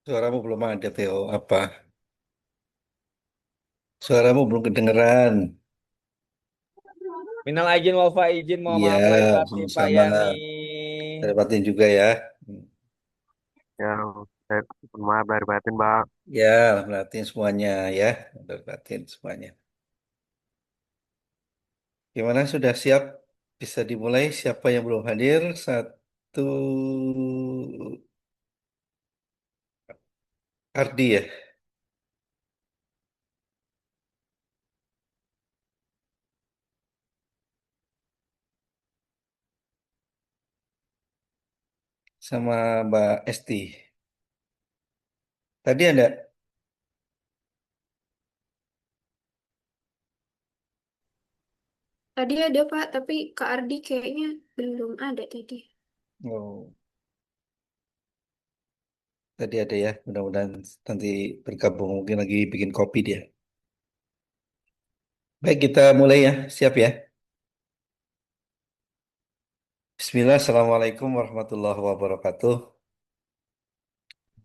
Suaramu belum ada, Theo. Apa? Suaramu belum kedengeran. Minal aidin wal faizin, mohon Iya, maaf lahir batin Pak sama-sama. Yani. Dapatin juga ya. Ya, saya mohon maaf lahir batin, Pak. Ya, dapatin semuanya ya. Dapatin semuanya. Gimana, sudah siap? Bisa dimulai. Siapa yang belum hadir? Satu, Ardi ya. Sama Mbak Esti. Tadi ada. Tadi ada Pak, tapi Kak Ardi kayaknya belum ada tadi. Oh, tadi ada ya. Mudah-mudahan nanti bergabung. Mungkin lagi bikin kopi dia. Baik, kita mulai ya. Siap ya. Bismillah, Assalamualaikum warahmatullahi wabarakatuh.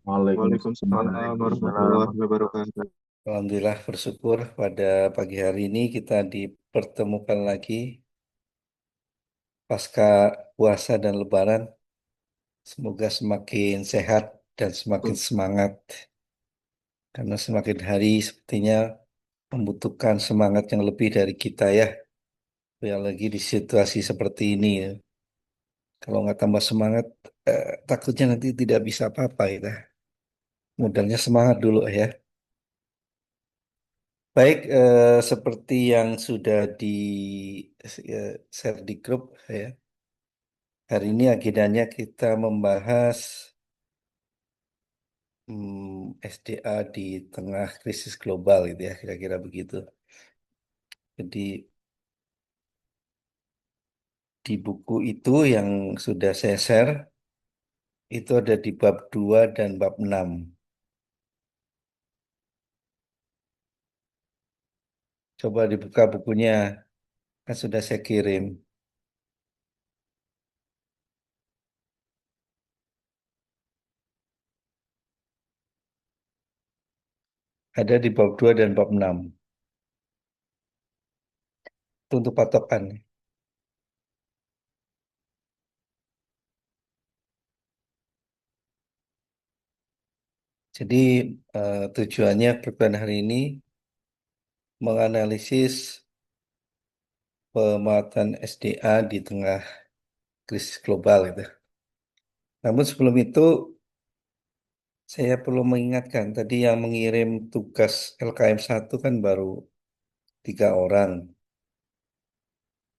Waalaikumsalam Waalaikumsalam. warahmatullahi wabarakatuh. Alhamdulillah bersyukur pada pagi hari ini kita dipertemukan lagi pasca puasa dan Lebaran. Semoga semakin sehat dan semakin semangat. Karena semakin hari sepertinya membutuhkan semangat yang lebih dari kita ya. Yang lagi di situasi seperti ini ya. Kalau nggak tambah semangat, takutnya nanti tidak bisa apa-apa kita. Modalnya semangat dulu ya. Baik, seperti yang sudah di share di grup ya. Hari ini agendanya kita membahas SDA di tengah krisis global gitu ya, kira-kira begitu. Jadi di buku itu yang sudah saya share, itu ada di bab 2 dan bab 6. Coba dibuka bukunya, kan sudah saya kirim. Ada di bab 2 dan bab 6. Itu untuk patokan. Jadi tujuannya perkuliahan hari ini menganalisis pemuatan SDA di tengah krisis global gitu. Namun sebelum itu saya perlu mengingatkan tadi yang mengirim tugas LKM 1 kan baru 3 orang.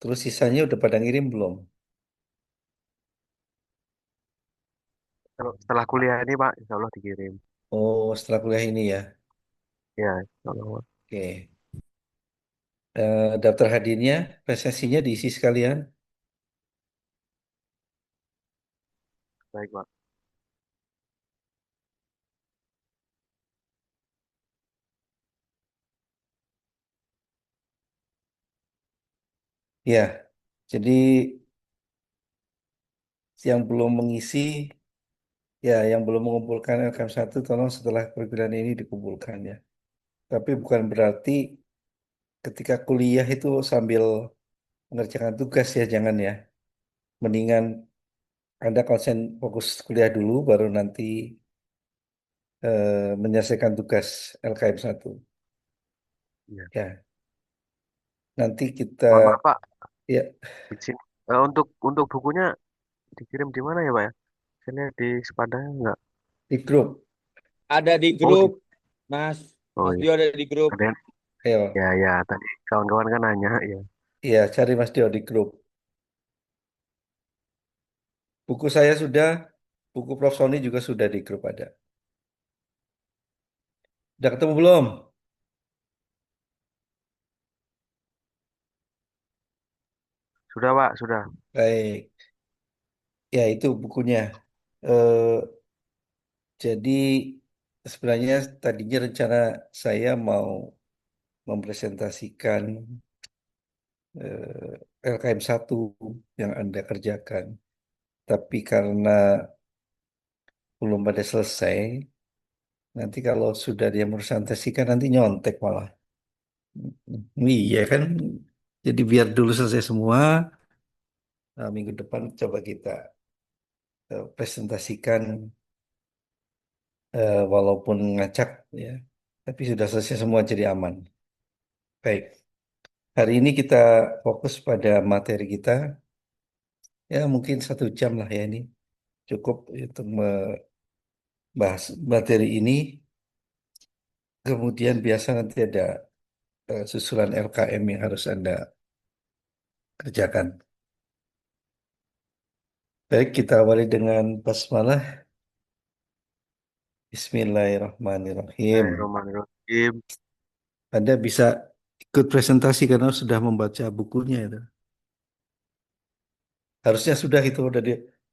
Terus sisanya udah pada ngirim belum? Kalau setelah kuliah ini, Pak, insya Allah dikirim. Oh, setelah kuliah ini ya. Ya, insya Allah. Oke. Daftar hadirnya, presentasinya diisi sekalian. Baik, Pak. Ya, jadi yang belum mengisi, ya yang belum mengumpulkan LKM 1, tolong setelah perkuliahan ini dikumpulkan ya. Tapi bukan berarti ketika kuliah itu sambil mengerjakan tugas ya, jangan ya. Mendingan Anda konsen fokus kuliah dulu, baru nanti menyelesaikan tugas LKM 1. Ya. Ya, nanti kita Mohon maaf, Pak. ya Izin. Untuk bukunya dikirim di mana ya, Pak ya? Saya lihat di sepadanya enggak. di grup. Ada di Oh, grup, Mas. oh Mas iya. Dio ada di grup. Ada yang, Ayo, ya, ya. Tadi kawan-kawan kan nanya, ya. ya cari Mas Dio di grup. Buku saya sudah, buku Prof. Sony juga sudah di grup ada. Udah ketemu belum? Sudah, Pak, sudah. Baik, ya itu bukunya. Eh, jadi sebenarnya tadinya rencana saya mau mempresentasikan LKM 1 yang Anda kerjakan. Tapi karena belum pada selesai, Nanti kalau sudah dia merepresentasikan nanti nyontek malah. Iya kan. Jadi biar dulu selesai semua. Nah, minggu depan coba kita presentasikan walaupun ngacak ya. Tapi sudah selesai semua jadi aman. Baik. Hari ini kita fokus pada materi kita. Ya mungkin 1 jam lah ya ini. Cukup untuk membahas materi ini. Kemudian biasa nanti ada susulan LKM yang harus Anda kerjakan. Baik, kita awali dengan basmalah. Bismillahirrahmanirrahim. Bismillahirrahmanirrahim. Anda bisa ikut presentasi karena sudah membaca bukunya itu. Harusnya sudah itu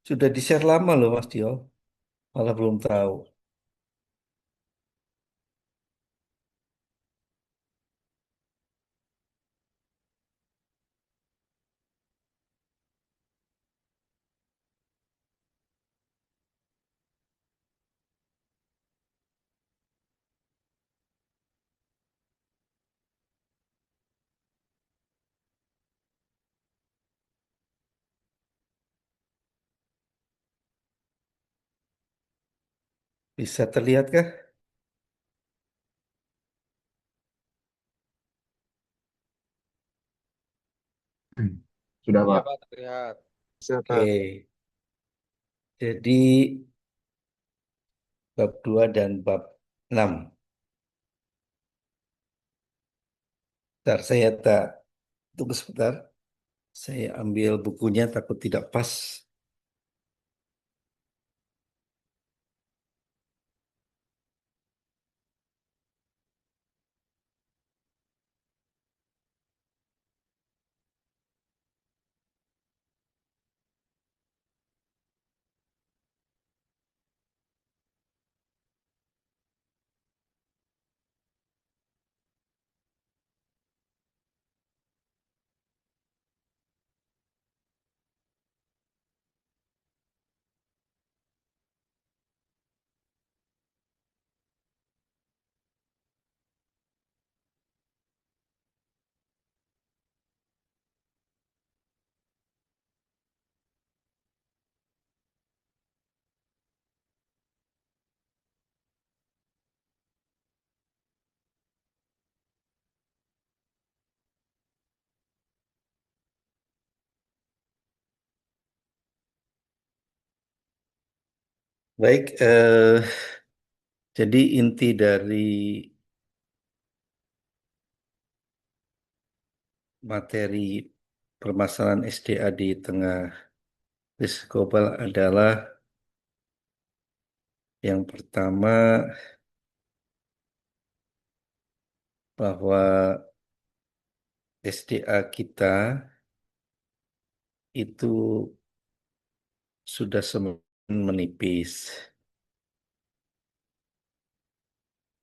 sudah di-share lama loh Mas Dio. Malah belum tahu. Bisa terlihat kah? Sudah, Ya, Pak. Pak, terlihat. Siapa? Oke. Jadi bab 2 dan bab 6. Bentar, saya tak tunggu sebentar. Saya ambil bukunya takut tidak pas. Baik, jadi inti dari materi permasalahan SDA di tengah krisis global adalah yang pertama bahwa SDA kita itu sudah semakin menipis.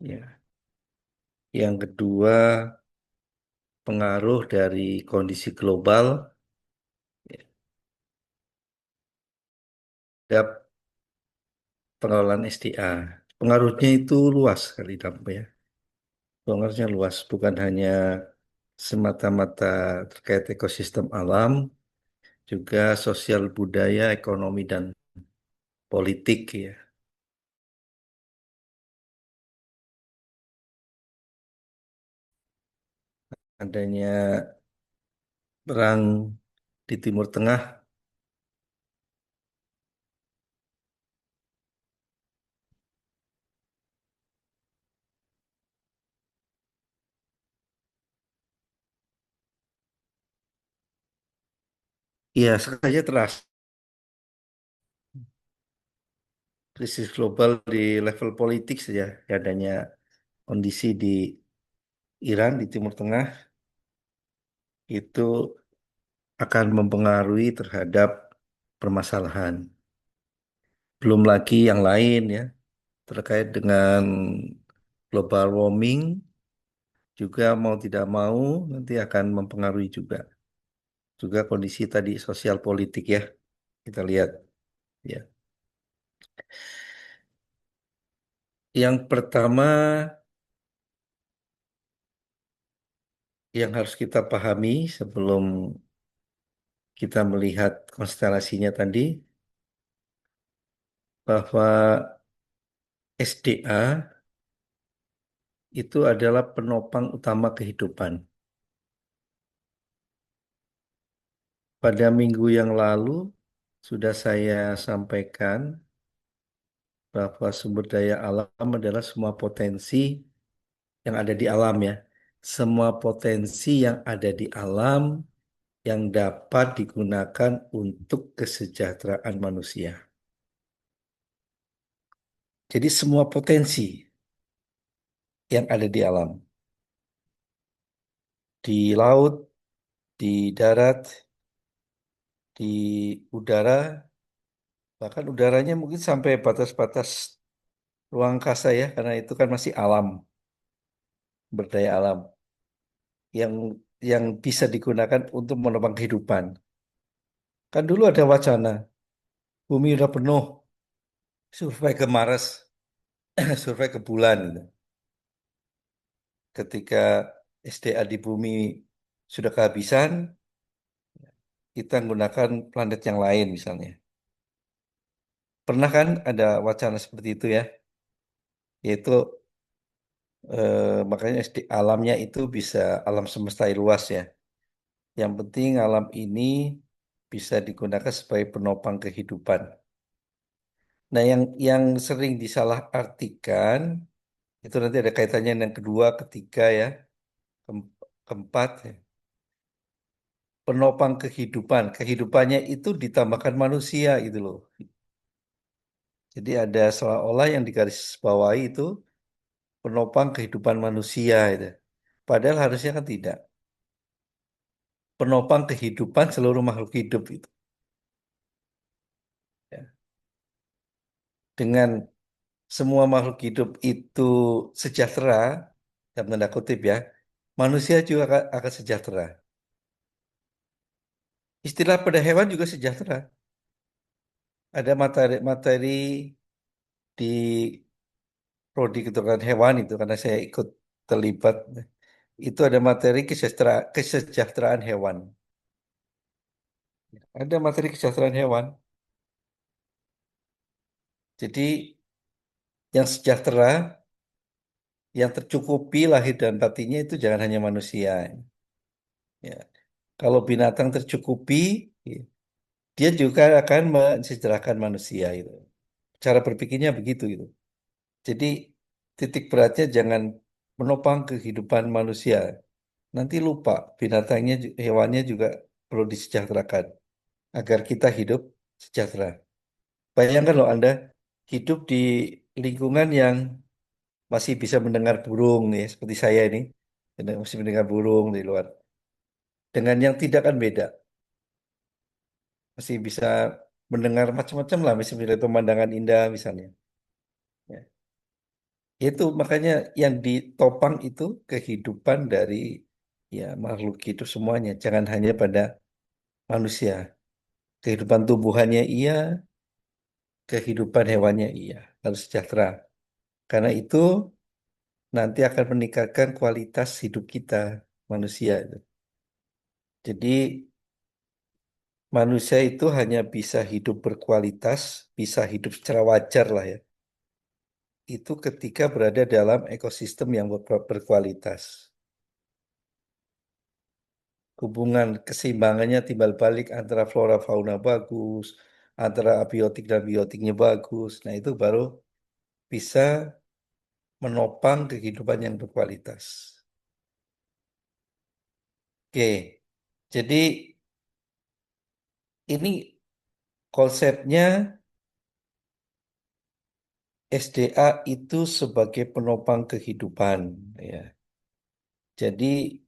Ya. Yang kedua, pengaruh dari kondisi global ya, terhadap pengelolaan SDA. Pengaruhnya itu luas sekali dampaknya. Pengaruhnya luas, bukan hanya semata-mata terkait ekosistem alam, juga sosial budaya, ekonomi, dan politik ya. Adanya perang di Timur Tengah, ya sengaja terasa krisis global di level politik saja, adanya kondisi di Iran di Timur Tengah itu akan mempengaruhi terhadap permasalahan. Belum lagi yang lain ya, terkait dengan global warming juga mau tidak mau nanti akan mempengaruhi juga. Juga kondisi tadi sosial politik ya, kita lihat ya. Yang pertama yang harus kita pahami sebelum kita melihat konstelasinya tadi, bahwa SDA itu adalah penopang utama kehidupan. Pada minggu yang lalu sudah saya sampaikan bahwa sumber daya alam adalah semua potensi yang ada di alam ya. Semua potensi yang ada di alam yang dapat digunakan untuk kesejahteraan manusia. Jadi semua potensi yang ada di alam, di laut, di darat, di udara, bahkan udaranya mungkin sampai batas-batas ruang angkasa ya, karena itu kan masih alam, berdaya alam yang bisa digunakan untuk menopang kehidupan. Kan dulu ada wacana, bumi udah penuh, survei ke Mars, survei ke bulan gitu. Ketika SDA di bumi sudah kehabisan, kita menggunakan planet yang lain misalnya. Pernah kan ada wacana seperti itu ya, yaitu makanya alamnya itu bisa alam semesta luas ya. Yang penting alam ini bisa digunakan sebagai penopang kehidupan. Nah, yang sering disalahartikan itu nanti ada kaitannya dengan kedua, ketiga ya, keempat ya. Penopang kehidupan. Kehidupannya itu ditambahkan manusia gitu loh. Jadi ada seolah-olah yang digarisbawahi itu penopang kehidupan manusia itu. Padahal harusnya kan tidak. Penopang kehidupan seluruh makhluk hidup itu. Ya. Dengan semua makhluk hidup itu sejahtera, dalam tanda kutip ya, manusia juga akan sejahtera. Istilah pada hewan juga sejahtera. Ada materi-materi di prodi kedokteran hewan itu, karena saya ikut terlibat. Itu ada materi kesejahteraan hewan. Ada materi kesejahteraan hewan. Jadi yang sejahtera, yang tercukupi lahir dan batinnya itu jangan hanya manusia. Ya. Kalau binatang tercukupi, ya, dia juga akan mensejahterakan manusia itu. Cara berpikirnya begitu itu. Jadi titik beratnya jangan menopang kehidupan manusia. Nanti lupa binatangnya, hewannya juga perlu disejahterakan agar kita hidup sejahtera. Bayangkan loh Anda hidup di lingkungan yang masih bisa mendengar burung ya, seperti saya ini, masih mendengar burung di luar. Dengan yang tidak kan beda, masih bisa mendengar macam-macam lah, masih melihat pemandangan indah misalnya. Ya. Itu makanya yang ditopang itu kehidupan dari ya makhluk hidup semuanya, jangan hanya pada manusia. Kehidupan tumbuhannya iya, kehidupan hewannya iya, harus sejahtera. Karena itu nanti akan meningkatkan kualitas hidup kita, manusia itu. Jadi manusia itu hanya bisa hidup berkualitas, bisa hidup secara wajar lah ya. Itu ketika berada dalam ekosistem yang berkualitas. Hubungan keseimbangannya timbal balik antara flora fauna bagus, antara abiotik dan biotiknya bagus. Nah, itu baru bisa menopang kehidupan yang berkualitas. Oke, jadi ini konsepnya SDA itu sebagai penopang kehidupan, ya. Jadi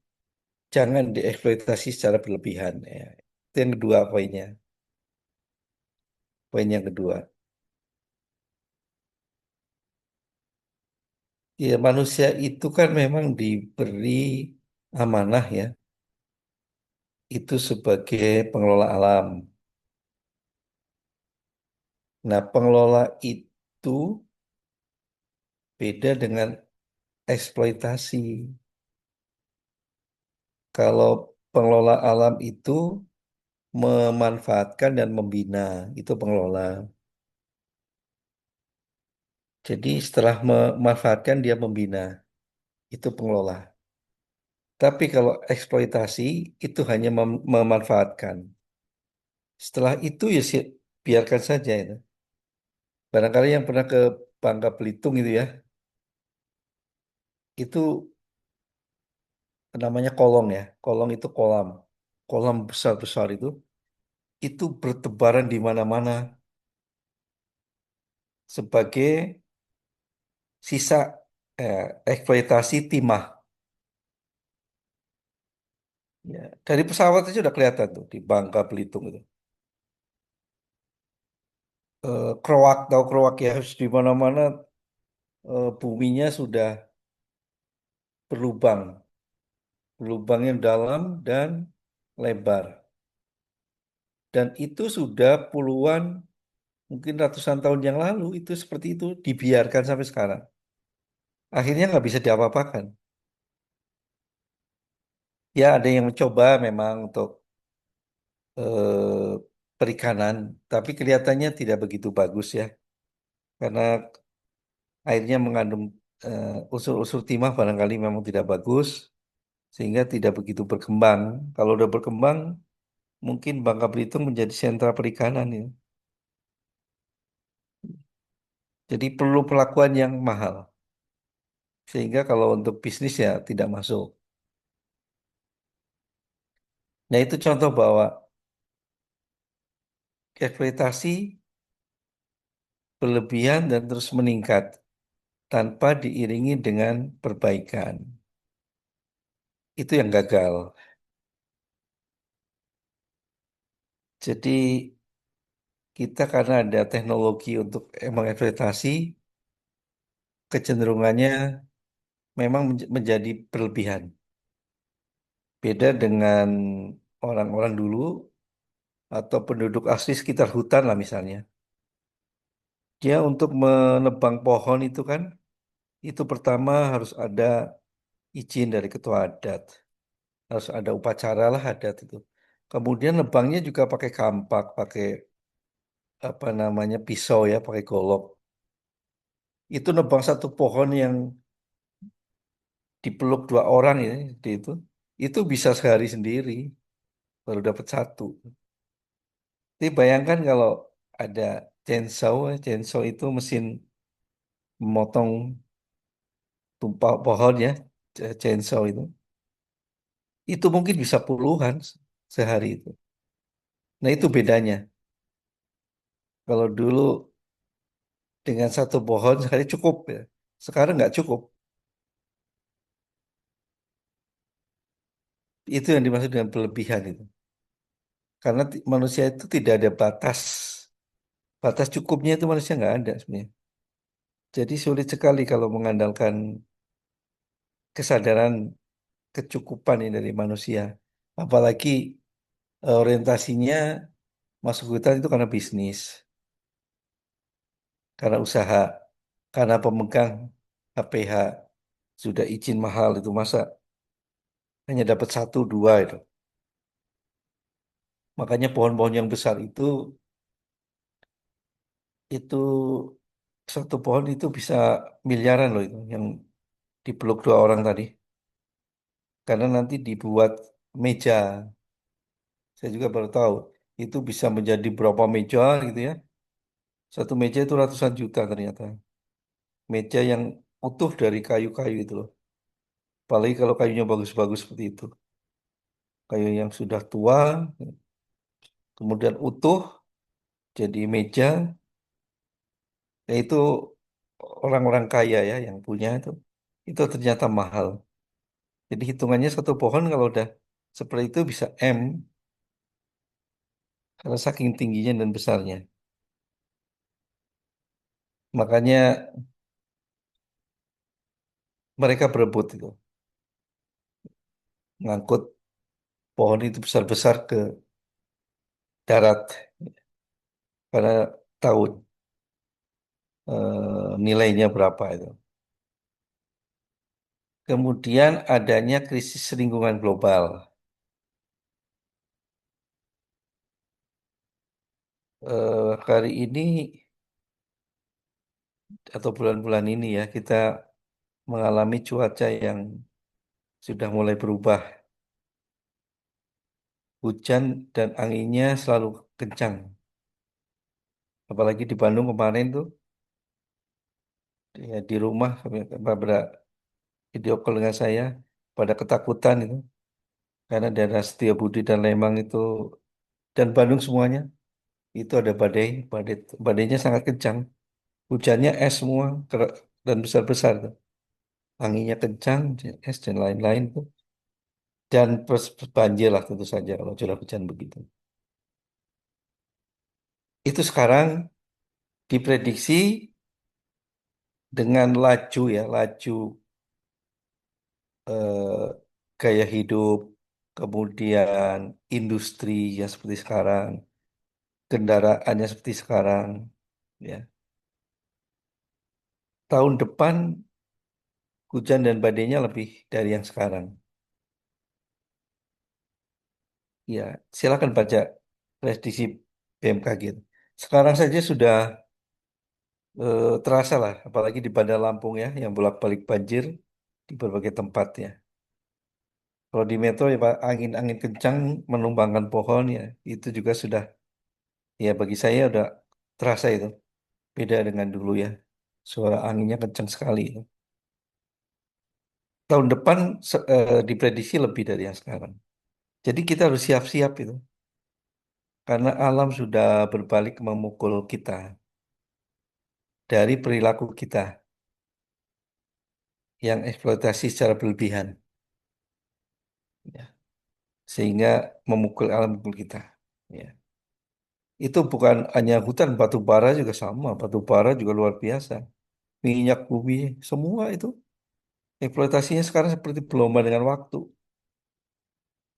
jangan dieksploitasi secara berlebihan, ya. Itu yang kedua poinnya. Poin yang kedua. Ya, manusia itu kan memang diberi amanah ya, itu sebagai pengelola alam. Nah, pengelola itu Beda dengan eksploitasi. Kalau pengelola alam itu memanfaatkan dan membina, itu pengelola. Jadi setelah memanfaatkan dia membina, itu pengelola. Tapi kalau eksploitasi itu hanya memanfaatkan. Setelah itu ya biarkan saja itu. Barangkali yang pernah ke Bangka Belitung itu ya, itu namanya kolong ya. Kolong itu kolam. Kolam besar-besar itu bertebaran di mana-mana sebagai sisa eksploitasi timah. Ya, dari pesawat aja udah kelihatan tuh di Bangka Belitung itu. Kroak tahu Kroak ya, di mana-mana buminya sudah berlubang, berlubang yang dalam dan lebar. Dan itu sudah puluhan, mungkin ratusan tahun yang lalu itu seperti itu dibiarkan sampai sekarang. Akhirnya nggak bisa diapa-apakan. Ya ada yang mencoba memang untuk perikanan, tapi kelihatannya tidak begitu bagus ya, karena airnya mengandung unsur-unsur timah barangkali memang tidak bagus, sehingga tidak begitu berkembang. Kalau udah berkembang, mungkin Bangka Belitung menjadi sentra perikanan ya. Jadi perlu perlakuan yang mahal, sehingga kalau untuk bisnis ya tidak masuk. Nah itu contoh bahwa eksploitasi berlebihan dan terus meningkat tanpa diiringi dengan perbaikan. Itu yang gagal. Jadi kita karena ada teknologi untuk mengeksploitasi, kecenderungannya memang menjadi berlebihan. Beda dengan orang-orang dulu atau penduduk asli sekitar hutan lah misalnya. Dia untuk menebang pohon itu kan, itu pertama harus ada izin dari ketua adat. Harus ada upacara lah adat itu. Kemudian nebangnya juga pakai kampak, pakai apa namanya pisau ya, pakai golok. Itu nebang satu pohon yang dipeluk dua orang ya, seperti itu bisa sehari sendiri baru dapat satu. Jadi bayangkan kalau ada chainsaw itu mesin memotong tumpah pohon ya, chainsaw itu mungkin bisa puluhan sehari itu. Nah itu bedanya. Kalau dulu dengan satu pohon sehari cukup ya, sekarang nggak cukup. Itu yang dimaksud dengan berlebihan itu. Karena manusia itu tidak ada batas. Batas cukupnya itu manusia nggak ada sebenarnya. Jadi sulit sekali kalau mengandalkan kesadaran kecukupan ini dari manusia. Apalagi orientasinya masuk hutan itu karena bisnis, karena usaha, karena pemegang HPH sudah izin mahal itu masa hanya dapat satu dua itu. Makanya pohon-pohon yang besar itu satu pohon itu bisa miliaran loh itu yang dipeluk dua orang tadi. Karena nanti dibuat meja, saya juga baru tahu itu bisa menjadi berapa meja gitu ya. Satu meja itu ratusan juta ternyata. Meja yang utuh dari kayu-kayu itu loh. Apalagi kalau kayunya bagus-bagus seperti itu. Kayu yang sudah tua, kemudian utuh, jadi meja, yaitu orang-orang kaya ya yang punya itu ternyata mahal. Jadi hitungannya satu pohon kalau udah seperti itu bisa M, karena saking tingginya dan besarnya. Makanya mereka berebut itu, ngangkut pohon itu besar-besar ke darat, karena tahu nilainya berapa itu. Kemudian adanya krisis lingkungan global. Hari ini atau bulan-bulan ini ya kita mengalami cuaca yang sudah mulai berubah. Hujan dan anginnya selalu kencang. Apalagi di Bandung kemarin tuh, ya, di rumah beberapa video call dengan saya pada ketakutan itu. Karena daerah Setiabudi dan Lembang itu dan Bandung semuanya itu ada badainya sangat kencang. Hujannya es semua dan besar-besar tuh. Anginnya kencang, es dan lain-lain tuh. Dan banjir lah tentu saja kalau curah hujan begitu. Itu sekarang diprediksi dengan laju eh, gaya hidup, kemudian industri yang seperti sekarang, kendaraannya seperti sekarang, ya. Tahun depan hujan dan badainya lebih dari yang sekarang. Ya, silakan baca prediksi BMKG. Sekarang saja sudah terasa lah, apalagi di Bandar Lampung ya, yang bolak-balik banjir di berbagai tempat ya. Kalau di Metro ya Pak, angin-angin kencang menumbangkan pohon ya, itu juga sudah, ya bagi saya udah terasa itu. Beda dengan dulu ya, suara anginnya kencang sekali itu. Tahun depan diprediksi lebih dari yang sekarang. Jadi kita harus siap-siap itu, karena alam sudah berbalik memukul kita dari perilaku kita yang eksploitasi secara berlebihan, ya. Sehingga memukul alam memukul kita. Ya. Itu bukan hanya hutan, batu bara juga sama. Batu bara juga luar biasa. Minyak bumi, semua itu eksploitasinya sekarang seperti berlomba dengan waktu.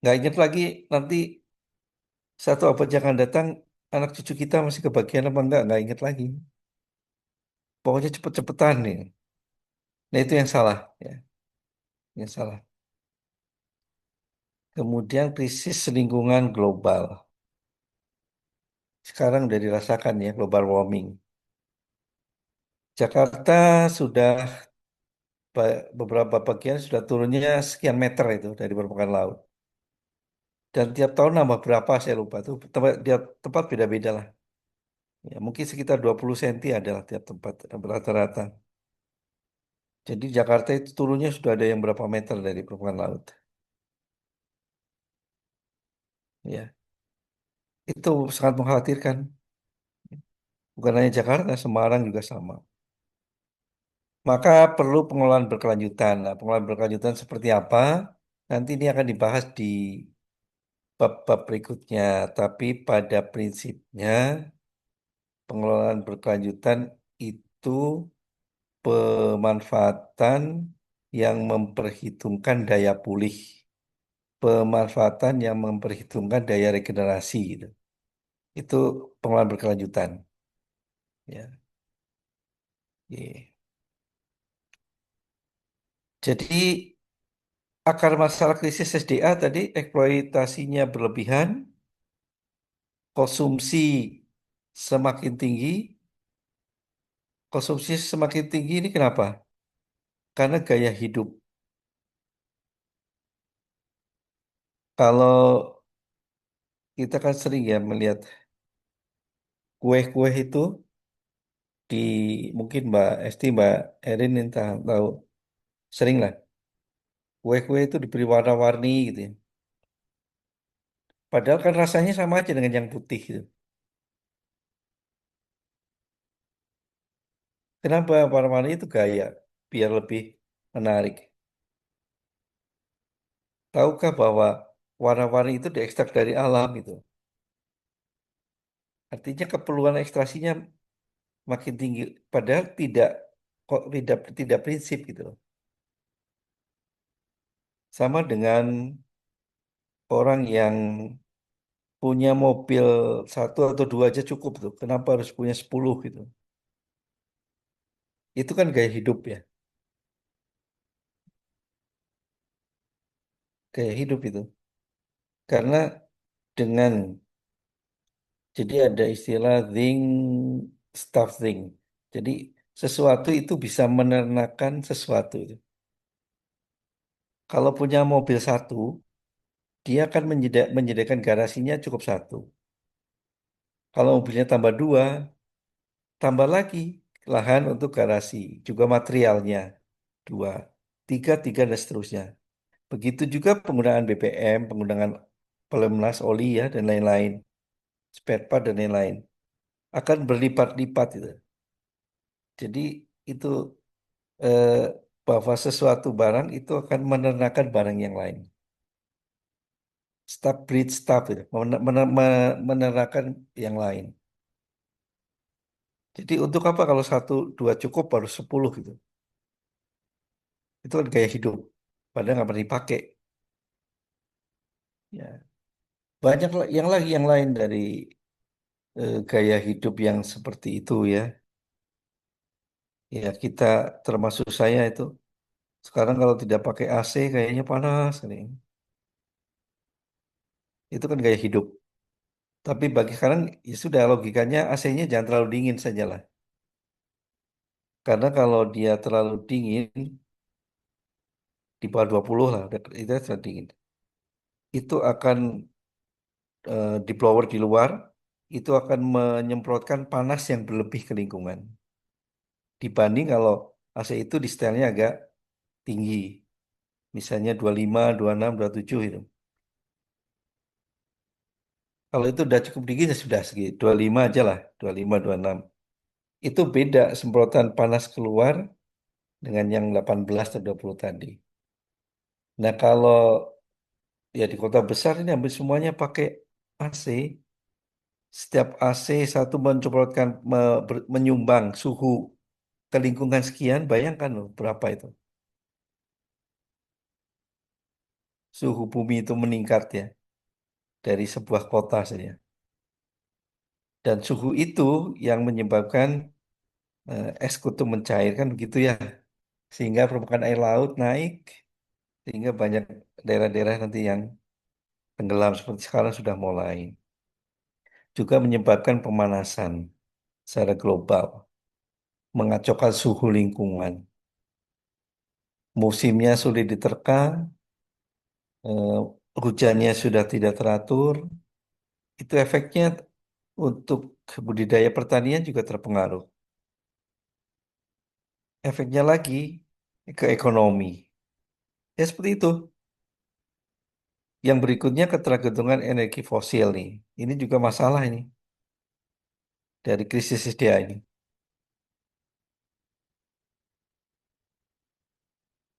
Nggak ingat lagi nanti satu abad yang akan datang, anak cucu kita masih kebagian apa nggak ingat lagi. Pokoknya cepet-cepetan nih. Nah itu yang salah, ya, yang salah. Kemudian krisis lingkungan global. Sekarang udah dirasakan ya global warming. Jakarta sudah beberapa bagian sudah turunnya sekian meter itu dari permukaan laut. Dan tiap tahun nambah berapa saya lupa tuh. Tempat beda-beda lah. Ya, mungkin sekitar 20 cm adalah tiap tempat rata-rata. Jadi Jakarta itu turunnya sudah ada yang berapa meter dari permukaan laut. Ya, itu sangat mengkhawatirkan. Bukan hanya Jakarta, Semarang juga sama. Maka perlu pengelolaan berkelanjutan. Nah, pengelolaan berkelanjutan seperti apa? Nanti ini akan dibahas di bab-bab berikutnya. Tapi pada prinsipnya pengelolaan berkelanjutan itu pemanfaatan yang memperhitungkan daya pulih, pemanfaatan yang memperhitungkan daya regenerasi gitu. Itu pengelolaan berkelanjutan. Ya. Oke. Jadi akar masalah krisis SDA tadi eksploitasinya berlebihan, konsumsi semakin tinggi. Konsumsi semakin tinggi ini kenapa? Karena gaya hidup. Kalau kita kan sering ya melihat kue-kue itu di mungkin Mbak Esti, Mbak Erin entah tahu sering lah kue-kue itu diberi warna-warni gitu ya. Padahal kan rasanya sama aja dengan yang putih gitu. Kenapa warna-warni itu gaya biar lebih menarik? Tahukah bahwa warna-warni itu diekstrak dari alam itu? Artinya keperluan ekstraksinya makin tinggi. Padahal tidak kok tidak prinsip gitu loh. Sama dengan orang yang punya mobil satu atau dua aja cukup tuh. Kenapa harus punya 10 gitu? Itu kan gaya hidup ya. gaya hidup itu. Karena dengan, jadi ada istilah thing, stuff thing. Jadi sesuatu itu bisa menernakan sesuatu itu. Kalau punya mobil satu, dia akan menyediakan garasinya cukup satu. Kalau mobilnya tambah dua, tambah lagi lahan untuk garasi, juga materialnya dua, tiga, tiga dan seterusnya. Begitu juga penggunaan BBM, penggunaan pelumas oli ya dan lain-lain, spare part dan lain-lain akan berlipat-lipat itu. Jadi itu eh, bahwa sesuatu barang itu akan menernakan barang yang lain. Stop breed stop itu, menernakan yang lain. Jadi untuk apa kalau satu dua cukup baru 10 gitu. Itu kan gaya hidup. Padahal nggak pernah dipakai. Ya. Banyak yang lagi yang lain dari gaya hidup yang seperti itu ya. Ya kita termasuk saya itu. Sekarang kalau tidak pakai AC kayaknya panas nih. Itu kan gaya hidup. Tapi bagi sekarang ya sudah logikanya AC-nya jangan terlalu dingin sajalah. Karena kalau dia terlalu dingin di bawah 20 lah, itu sudah dingin. Itu akan di blower di luar itu akan menyemprotkan panas yang berlebih ke lingkungan. Dibanding kalau AC itu di setelnya agak tinggi. Misalnya 25, 26, 27 itu. Kalau itu udah cukup dingin ya sudah segitu. 25 aja lah, 25, 26. Itu beda semprotan panas keluar dengan yang 18 atau 20 tadi. Nah, kalau ya di kota besar ini hampir semuanya pakai AC. Setiap AC satu menyemprotkan menyumbang suhu ke lingkungan sekian, bayangkan loh berapa itu. Suhu bumi itu meningkat ya dari sebuah kota saja. Dan suhu itu yang menyebabkan es kutu mencair kan begitu ya. Sehingga permukaan air laut naik, sehingga banyak daerah-daerah nanti yang tenggelam seperti sekarang sudah mulai. Juga menyebabkan pemanasan secara global, mengacaukan suhu lingkungan. Musimnya sulit diterka, eh, hujannya sudah tidak teratur, itu efeknya untuk budidaya pertanian juga terpengaruh. Efeknya lagi ke ekonomi. Ya seperti itu. Yang berikutnya ketergantungan energi fosil nih. Ini juga masalah ini dari krisis SDA ini.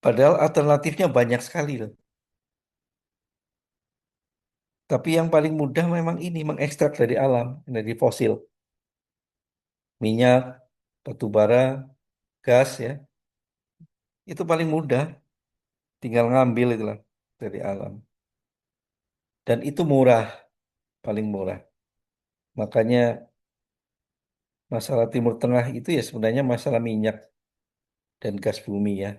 Padahal alternatifnya banyak sekali loh. Tapi yang paling mudah memang ini mengekstrak dari alam, energi fosil. Minyak, batu bara, gas ya. Itu paling mudah, tinggal ngambil itulah dari alam. Dan itu murah, paling murah. Makanya masalah Timur Tengah itu ya sebenarnya masalah minyak dan gas bumi ya.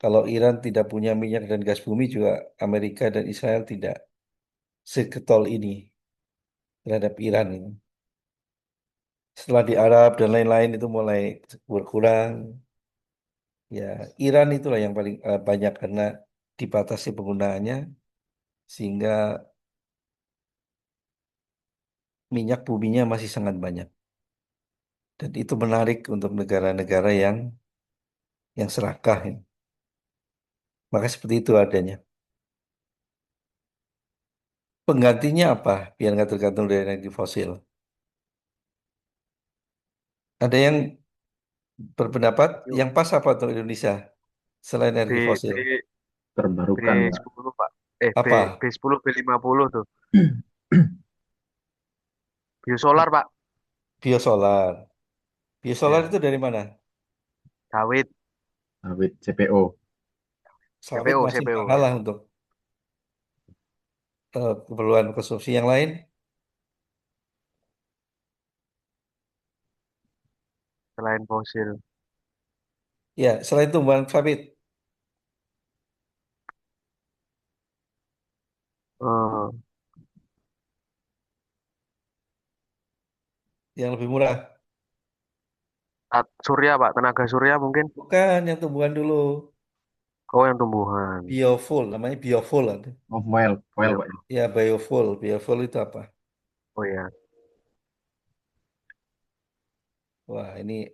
Kalau Iran tidak punya minyak dan gas bumi juga Amerika dan Israel tidak seketol ini terhadap Iran ini. Setelah di Arab dan lain-lain itu mulai berkurang, ya Iran itulah yang paling banyak karena dibatasi penggunaannya sehingga minyak buminya masih sangat banyak. Dan itu menarik untuk negara-negara yang serakah. Ya. Maka seperti itu adanya. Penggantinya apa? Biar nggak tergantung dari energi fosil. Ada yang berpendapat Yuk, yang pas apa untuk Indonesia selain B, energi B, fosil? Terbarukan, Pak. B10 Pak. Apa? B10 B50 tuh. Biosolar Pak. Biosolar. Biosolar Ya, itu dari mana? sawit, Sawit CPO. Sawit CPO, masih CPO mahal ya. lah untuk keperluan konsumsi yang lain. Selain fosil. Ya, selain tumbuhan sawit. Eh, Yang lebih murah. surya Pak, tenaga surya mungkin. Bukan yang tumbuhan dulu. Oh, yang tumbuhan. Biofuel, namanya biofuel ada. Oh, Well, Iya. Pak. Ya, biofuel. Biofuel itu apa? Oh ya. Wah, ini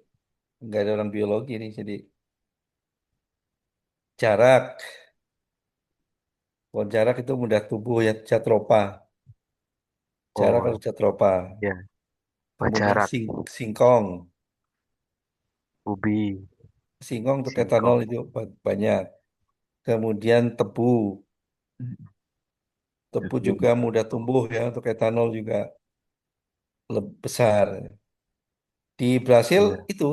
nggak ada orang biologi nih. Jadi jarak. Kalau jarak itu mudah tumbuh ya, Jatropha. Jarak Oh harus Jatropha. ya. Kemudian Wajarat, singkong. ubi, Singkong untuk etanol singkong. itu banyak. Kemudian tebu. Tebu Jagung. juga mudah tumbuh ya untuk etanol juga lebih besar. Di Brasil Iya. itu,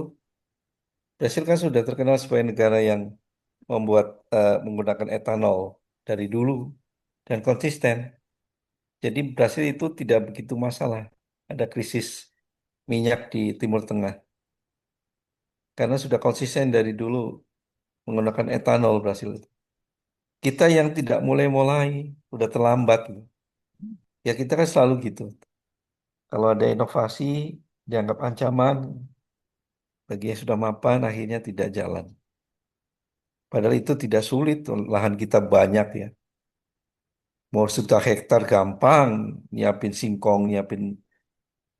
Brasil kan sudah terkenal sebagai negara yang membuat menggunakan etanol dari dulu dan konsisten. Jadi Brasil itu tidak begitu masalah ada krisis minyak di Timur Tengah karena sudah konsisten dari dulu menggunakan etanol Brasil itu. Kita yang tidak mulai-mulai, udah terlambat. Ya kita kan selalu gitu. Kalau ada inovasi dianggap ancaman, bagi yang sudah mapan akhirnya tidak jalan. Padahal itu tidak sulit, lahan kita banyak ya. Mau 1 hektar gampang, nyiapin singkong, nyiapin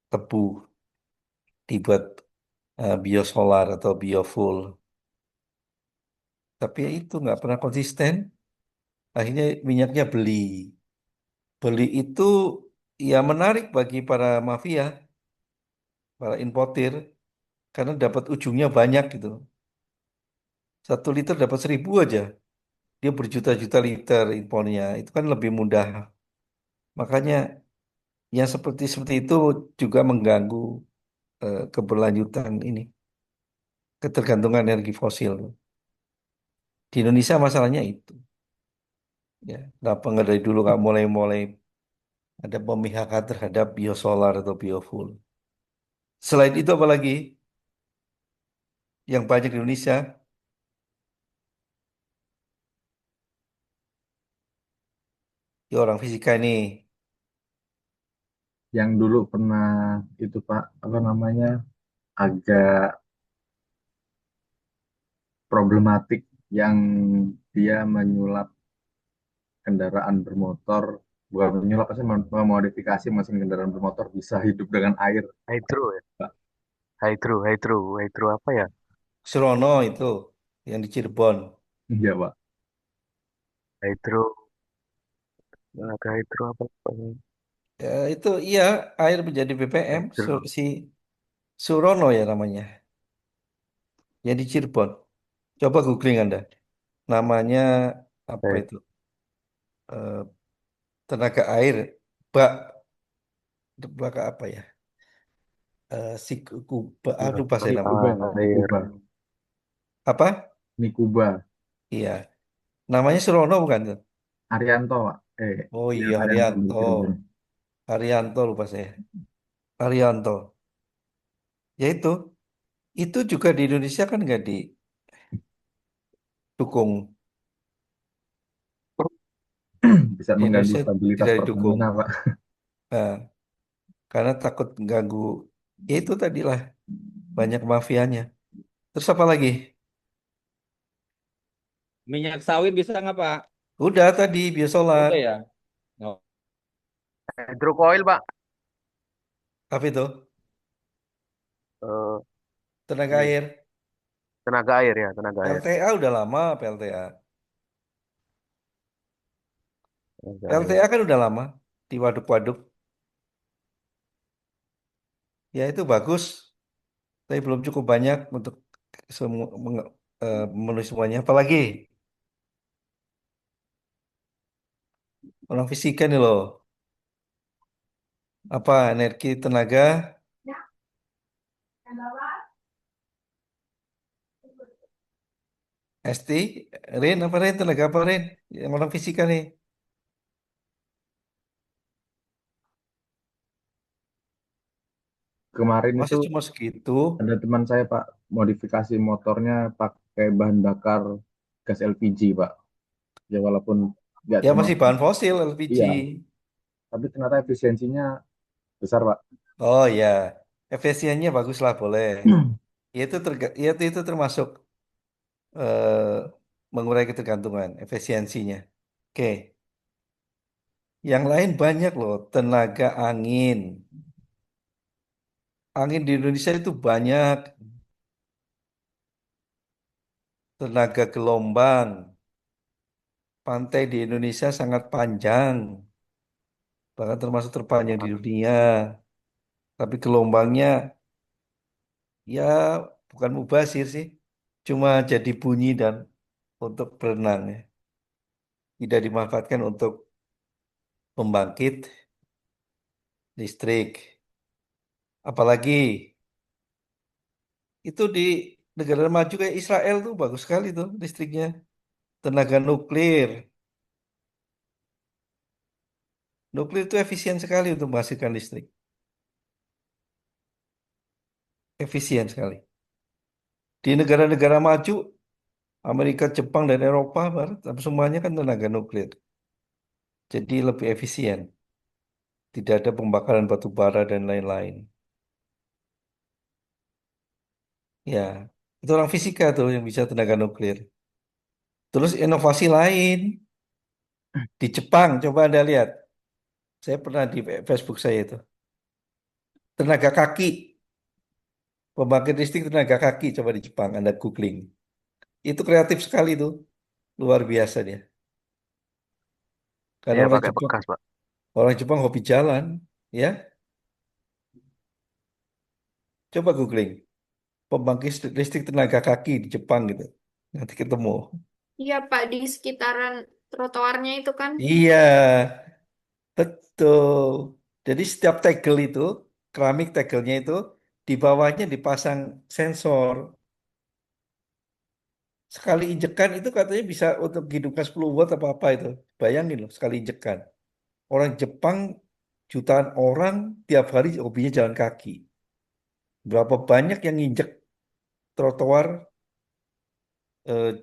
tebu, dibuat biosolar atau biofuel. Tapi ya itu nggak pernah konsisten, akhirnya minyaknya beli. Beli itu ya menarik bagi para mafia, para importir, karena dapat ujungnya banyak gitu. 1 liter dapat 1.000 aja. Dia berjuta-juta liter impornya. Itu kan lebih mudah. Makanya yang seperti seperti itu juga mengganggu keberlanjutan ini, ketergantungan energi fosil. Di Indonesia masalahnya itu. Ya, kenapa nggak dari dulu nggak mulai-mulai ada pemihakan terhadap biosolar atau biofuel. Selain itu apa lagi yang banyak di Indonesia? Ya orang fisika ini. Yang dulu pernah itu Pak, apa namanya, agak problematik yang dia menyulap kendaraan bermotor, bukan menyulap, sih, memodifikasi mesin kendaraan bermotor bisa hidup dengan air, Hydro ya. Pak. Hydro apa ya? Surono itu yang di Cirebon. Iya, Pak. Hydro, tenaga hydro apa? Ya, itu iya air menjadi BBM. Hydro. Si Surono ya namanya. Yang di Cirebon. Coba googling Anda. Namanya apa Eh, itu? Eh, tenaga air. Bak, bak apa ya? Si kuba, aduh pas saya nama. Nikuba, Pak. Air. Nikuba. Apa? Nikuba. Iya. Namanya Surono bukan tuh? Arianto, Pak. Oh Ya, iya Arianto di Haryanto. Cirebon. Haryanto lupa saya. Haryanto. Ya itu juga di Indonesia kan nggak didukung. Bisa Di mengganggu Indonesia stabilitas tidak didukung. Pertamina, Pak. Nah, karena takut ganggu. Ya itu tadilah banyak mafianya. Terus apa lagi? Minyak sawit bisa nggak Pak? Udah tadi biosolar. Udah ya. Oh, Hydrocoil Pak. Apa itu? Eh, Tenaga ini air. tenaga air ya, tenaga air. PLTA udah lama PLTA. Tenaga air. PLTA kan udah lama di waduk-waduk. Ya itu bagus, tapi belum cukup banyak untuk semua memenuhi semuanya. Apalagi orang fisika nih loh. Apa energi tenaga ST, Rin apa Rin tenaga apa Rin? Yang orang fisika nih. Kemarin Masa itu cuma segitu? ada teman saya, Pak, modifikasi motornya pakai bahan bakar gas LPG, Pak. Ya walaupun nggak Ya cuma masih bahan fosil LPG. iya, tapi ternyata efisiensinya besar, Pak. Oh ya, efisiennya bagus lah boleh. Ya itu termasuk mengurai ketergantungan efisiensinya. Oke, yang lain banyak loh. Tenaga angin. Angin di Indonesia itu banyak. Tenaga gelombang. Pantai di Indonesia sangat panjang. Bahkan termasuk terpanjang di dunia. Tapi gelombangnya ya bukan mubazir sih. Cuma jadi bunyi dan untuk berenang ya. Tidak dimanfaatkan untuk pembangkit listrik. Apalagi itu di negara maju kayak Israel tuh bagus sekali tuh listriknya. Tenaga nuklir. Nuklir itu efisien sekali untuk menghasilkan listrik. Efisien sekali. Di negara-negara maju, Amerika, Jepang, dan Eropa, Barat, semuanya kan tenaga nuklir. Jadi lebih efisien. Tidak ada pembakaran batu bara dan lain-lain. Ya, itu orang fisika tuh yang bisa tenaga nuklir. Terus inovasi lain di Jepang, coba Anda lihat. Saya pernah di Facebook saya itu. Tenaga kaki, pembangkit listrik tenaga kaki, coba di Jepang, Anda googling. Itu kreatif sekali tuh, luar biasa dia. Karena Iya, pakai bekas, Pak. Orang Jepang hobi jalan, ya. Coba googling, pembangkit listrik tenaga kaki di Jepang gitu. Nanti ketemu. Iya, Pak, di sekitaran trotoarnya itu kan. Iya, betul. Jadi setiap tegel itu, keramik tegelnya itu, di bawahnya dipasang sensor. Sekali injekan itu katanya bisa untuk menghidupkan 10 watt apa-apa itu. Bayangin loh, sekali injekan. Orang Jepang, jutaan orang tiap hari hobinya jalan kaki. Berapa banyak yang injek trotoar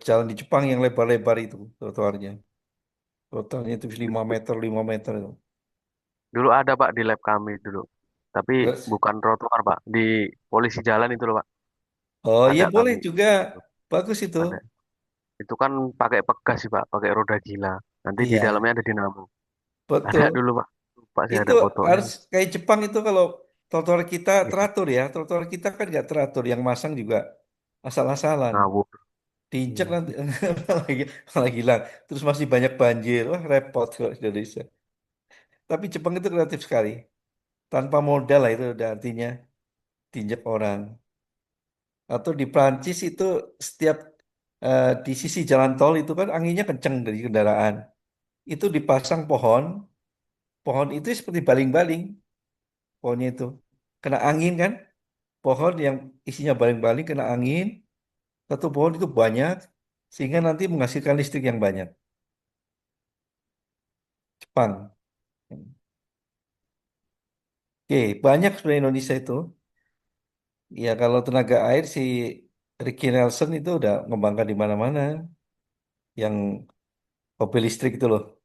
jalan di Jepang yang lebar-lebar itu trotoarnya. Trotoarnya itu 5 meter, 5 meter itu. Dulu ada, Pak, di lab kami dulu. Tapi Terus, bukan trotoar, Pak. Di polisi jalan itu loh, Pak. oh iya Ada boleh kami. juga. Bagus itu. Ada. Itu kan pakai pegas sih, Pak. Pakai roda gila. Nanti di Iya, dalamnya ada dinamo. Ada betul. dulu, Pak. Lupa sih Itu ada fotonya. harus kayak Jepang itu kalau trotoar kita teratur ya. Trotoar kita kan nggak teratur. Yang masang juga asal-asalan. Ngawur. Diinjak Iya. nanti malah hilang. Terus masih banyak banjir. Wah repot kalau di Indonesia. Tapi Jepang itu kreatif sekali. Tanpa modal lah itu udah artinya diinjak orang. Atau di Prancis itu setiap di sisi jalan tol itu kan anginnya kenceng dari kendaraan. Itu dipasang pohon, pohon itu seperti baling-baling, pohonnya itu. Kena angin kan, pohon yang isinya baling-baling kena angin, satu pohon itu banyak, sehingga nanti menghasilkan listrik yang banyak. Jepang. Oke, banyak sebenarnya Indonesia itu. Ya kalau tenaga air si Ricky Nelson itu udah mengembangkan di mana-mana. Yang mobil listrik itu loh,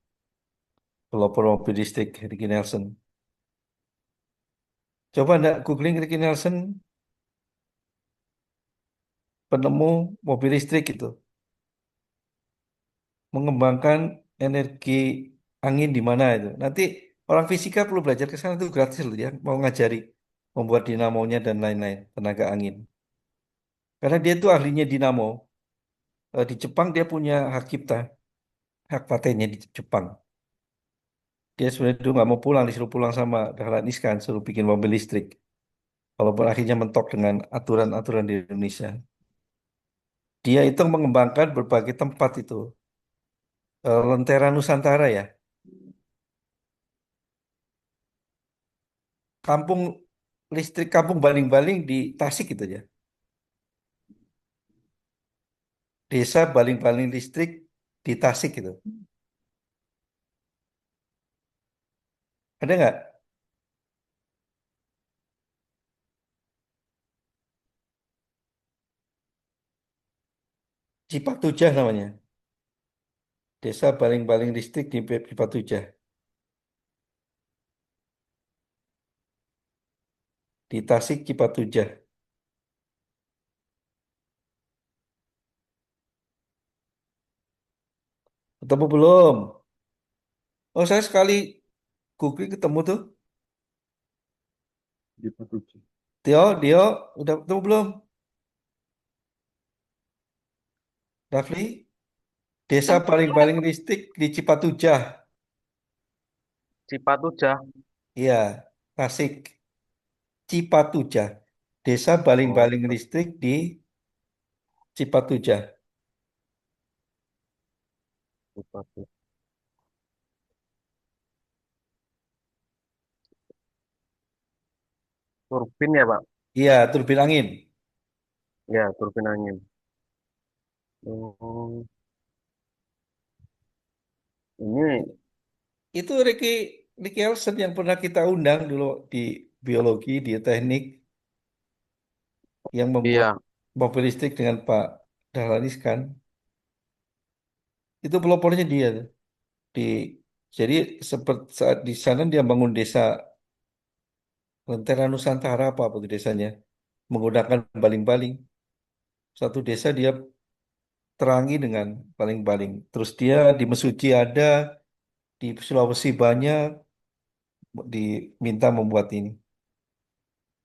pelopor mobil listrik Ricky Nelson. Coba Anda googling Ricky Nelson, penemu mobil listrik itu, mengembangkan energi angin di mana itu. Nanti orang fisika perlu belajar ke sana itu gratis loh ya, mau ngajari membuat dinamonya dan lain-lain, tenaga angin. Karena dia tuh ahlinya dinamo. Di Jepang dia punya hak cipta, hak patennya di Jepang. Dia sebenarnya dulu nggak mau pulang, disuruh pulang sama Dahlan Iskan, suruh bikin mobil listrik. Walaupun akhirnya mentok dengan aturan-aturan di Indonesia. Dia itu mengembangkan berbagai tempat itu. Lentera Nusantara ya. Kampung listrik kampung baling-baling di Tasik gitu ya. Desa baling-baling listrik di Tasik gitu. Ada nggak? Cipak Tujah namanya. Desa baling-baling listrik di Cipatujah. Di Tasik Cipatujah. Ketemu belum? Oh, saya sekali googling ketemu tuh. Di Patuju. Dio, udah ketemu belum? Rafli, desa Apa? baling-baling listrik di Cipatujah. Cipatujah. Iya, Tasik. Cipatujah. Desa Oh, baling-baling listrik di Cipatujah. Cipatujah. Turbin ya, Pak? Iya, turbin angin. Ya, turbin angin. Oh, ini Itu Ricky Elson yang pernah kita undang dulu di biologi, di teknik, yang membuat iya, mobil listrik dengan Pak Dahlan Iskan. Itu pelopornya dia tuh. Di jadi seperti saat di sana dia bangun desa Lentera Nusantara apa itu desanya menggunakan baling-baling. Satu desa dia terangi dengan baling-baling. Terus dia di Mesuji ada, di Sulawesi banyak diminta membuat ini.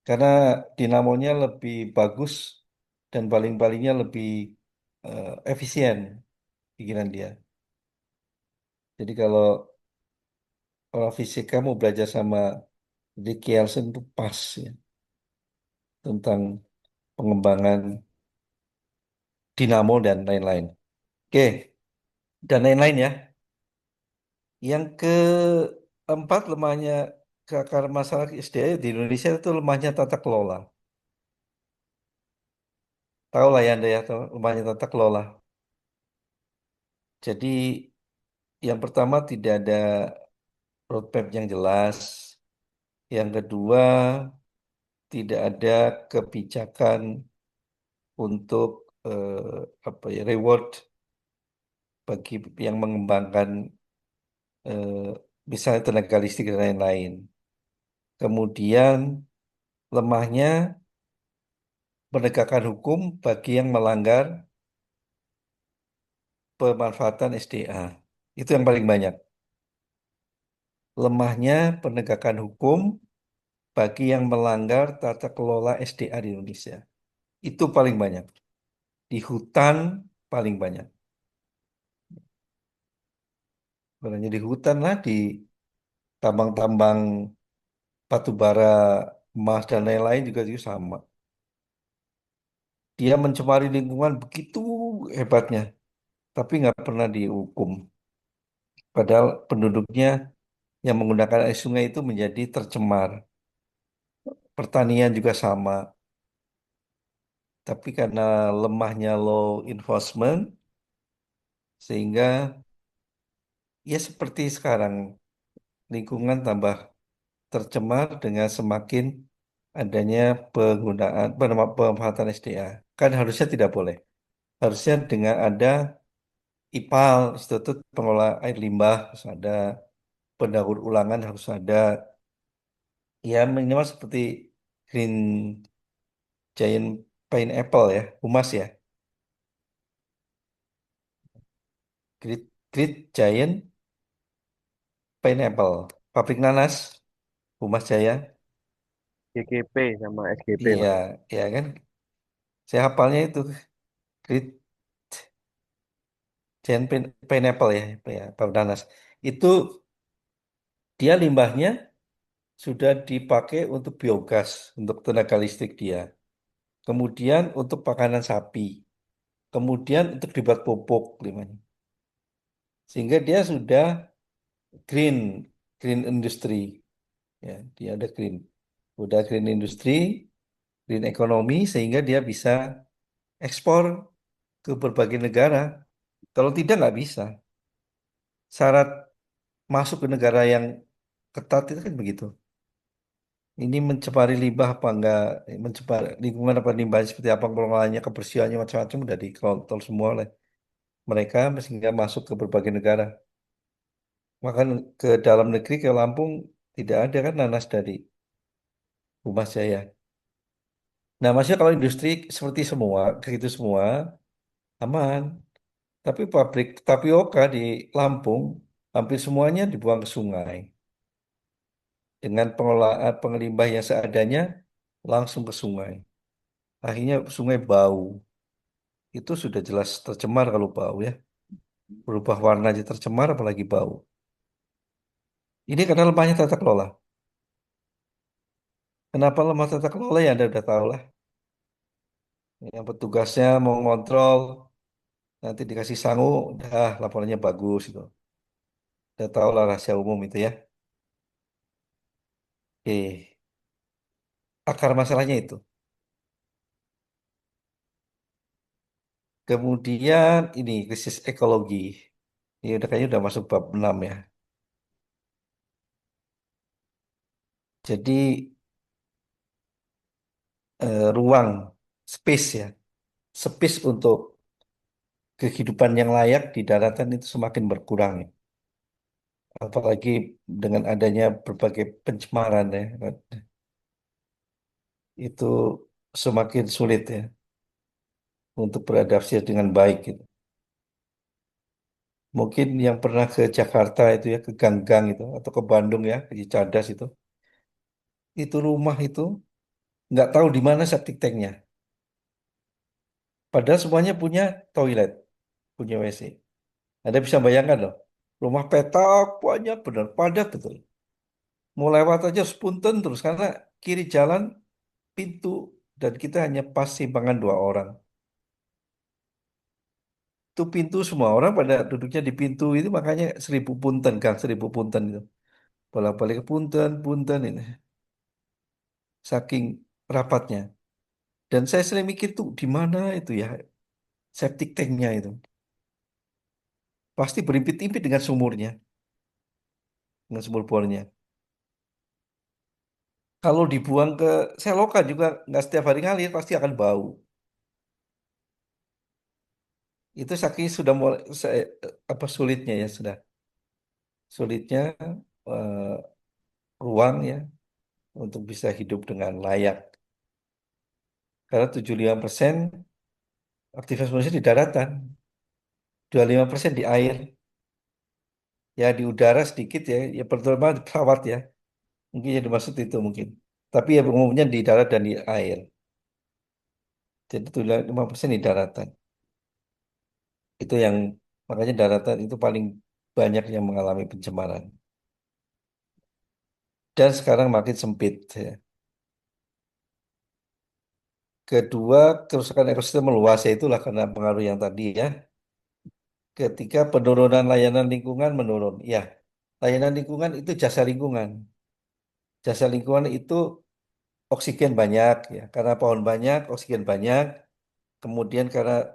Karena dinamonya lebih bagus dan baling-balingnya lebih efisien pikiran dia. Jadi kalau orang fisika mau belajar sama Ricky Elson itu pas ya, tentang pengembangan dinamo dan lain-lain. Oke, dan lain-lain ya. Yang keempat lemahnya ke akar masalah SDA di Indonesia itu lemahnya tata kelola. Tahu lah ya Anda ya, tahu lemahnya tata kelola. Jadi yang pertama tidak ada roadmap yang jelas. Yang kedua tidak ada kebijakan untuk apa ya reward bagi yang mengembangkan eh, misalnya tenaga listrik dan lain-lain. Kemudian lemahnya penegakan hukum bagi yang melanggar pemanfaatan SDA. Itu yang paling banyak. Lemahnya penegakan hukum bagi yang melanggar tata kelola SDA di Indonesia. Itu paling banyak. Di hutan paling banyak. Sebenarnya di hutan lah, di tambang-tambang batu bara, emas, dan lain-lain juga sama. Dia mencemari lingkungan begitu hebatnya, tapi nggak pernah dihukum. Padahal penduduknya yang menggunakan air sungai itu menjadi tercemar. Pertanian juga sama. Tapi karena lemahnya law enforcement, sehingga ya seperti sekarang, lingkungan tambah tercemar dengan semakin adanya penggunaan pemanfaatan SDA. Kan harusnya tidak boleh. Harusnya dengan ada IPAL, Institut Pengelola Air Limbah, harus ada pendaur ulangan, harus ada ya minimal seperti Green Giant Pineapple ya, humas ya, Great Giant Pineapple, pabrik nanas, Humas Jaya, GGP sama SGP, iya, Pak. ya kan, saya hafalnya itu Great Giant Pineapple ya, ya, pabrik nanas, itu dia limbahnya sudah dipakai untuk biogas, untuk tenaga listrik dia, kemudian untuk pakanan sapi, kemudian untuk dibuat pupuk limbahnya, sehingga dia sudah green, green industry, ya, dia ada green, udah green industry, green economy, sehingga dia bisa ekspor ke berbagai negara. Kalau tidak nggak bisa. Syarat masuk ke negara yang ketat itu kan begitu. Ini mencemari limbah apa enggak, mencemari lingkungan apa limbah seperti apa pengelolaannya, kebersihannya macam-macam udah dikontrol semua oleh mereka sehingga masuk ke berbagai negara. Maka ke dalam negeri, ke Lampung, tidak ada kan nanas dari Rumah Jaya. Nah, maksudnya kalau industri seperti semua, kayak gitu semua, aman. Tapi pabrik tapioka di Lampung, hampir semuanya dibuang ke sungai. Dengan pengelolaan pengelimbah yang seadanya, langsung ke sungai. Akhirnya sungai bau. Itu sudah jelas tercemar kalau bau ya. Berubah warna aja tercemar, apalagi bau. Ini karena lemahnya tata kelola. Kenapa lemah tata kelola ya Anda udah tahu lah. Yang petugasnya mau ngontrol, nanti dikasih sangu, udah laporannya bagus itu. Udah tahu lah rahasia umum itu ya. Oke, akar masalahnya itu. Kemudian ini krisis ekologi. Ini udah kayaknya udah masuk bab 6 ya. Jadi ruang, space ya. Space untuk kehidupan yang layak di daratan itu semakin berkurang ya. Apalagi dengan adanya berbagai pencemaran ya. Itu semakin sulit ya untuk beradaptasi dengan baik gitu. Mungkin yang pernah ke Jakarta itu ya, ke Ganggang itu, atau ke Bandung ya, ke Cicadas itu rumah itu nggak tahu di mana septic tanknya. Padahal semuanya punya toilet, punya WC. Anda bisa bayangkan loh, rumah petak banyak benar, padat betul. Mau lewat aja spunten terus karena kiri jalan pintu dan kita hanya pas simpangan 2 orang. Itu pintu semua orang pada duduknya di pintu itu makanya 1000 punten kan 1000 punten itu. Bolak-balik ke punten, punten ini. Saking rapatnya. Dan saya sering mikir tuh di mana itu ya septic tanknya itu. Pasti berimpit-impit dengan sumurnya, dengan sumur bornya. Kalau dibuang ke selokan juga nggak setiap hari ngalir, pasti akan bau. Itu saking sudah mulai apa sulitnya ya sudah sulitnya eh, ruang ya untuk bisa hidup dengan layak. Karena 75% aktivitas manusia di daratan, 25% di air, ya di udara sedikit ya, ya pertama di pesawat ya, mungkin yang dimaksud itu mungkin. Tapi ya umumnya di darat dan di air. Jadi 75% di daratan. Itu yang makanya daratan itu paling banyak yang mengalami pencemaran. Dan sekarang makin sempit ya. Kedua, kerusakan ekosistem meluas ya itulah karena pengaruh yang tadi ya. Ketika penurunan layanan lingkungan menurun, ya layanan lingkungan itu jasa lingkungan. Jasa lingkungan itu oksigen banyak ya, karena pohon banyak, oksigen banyak. Kemudian karena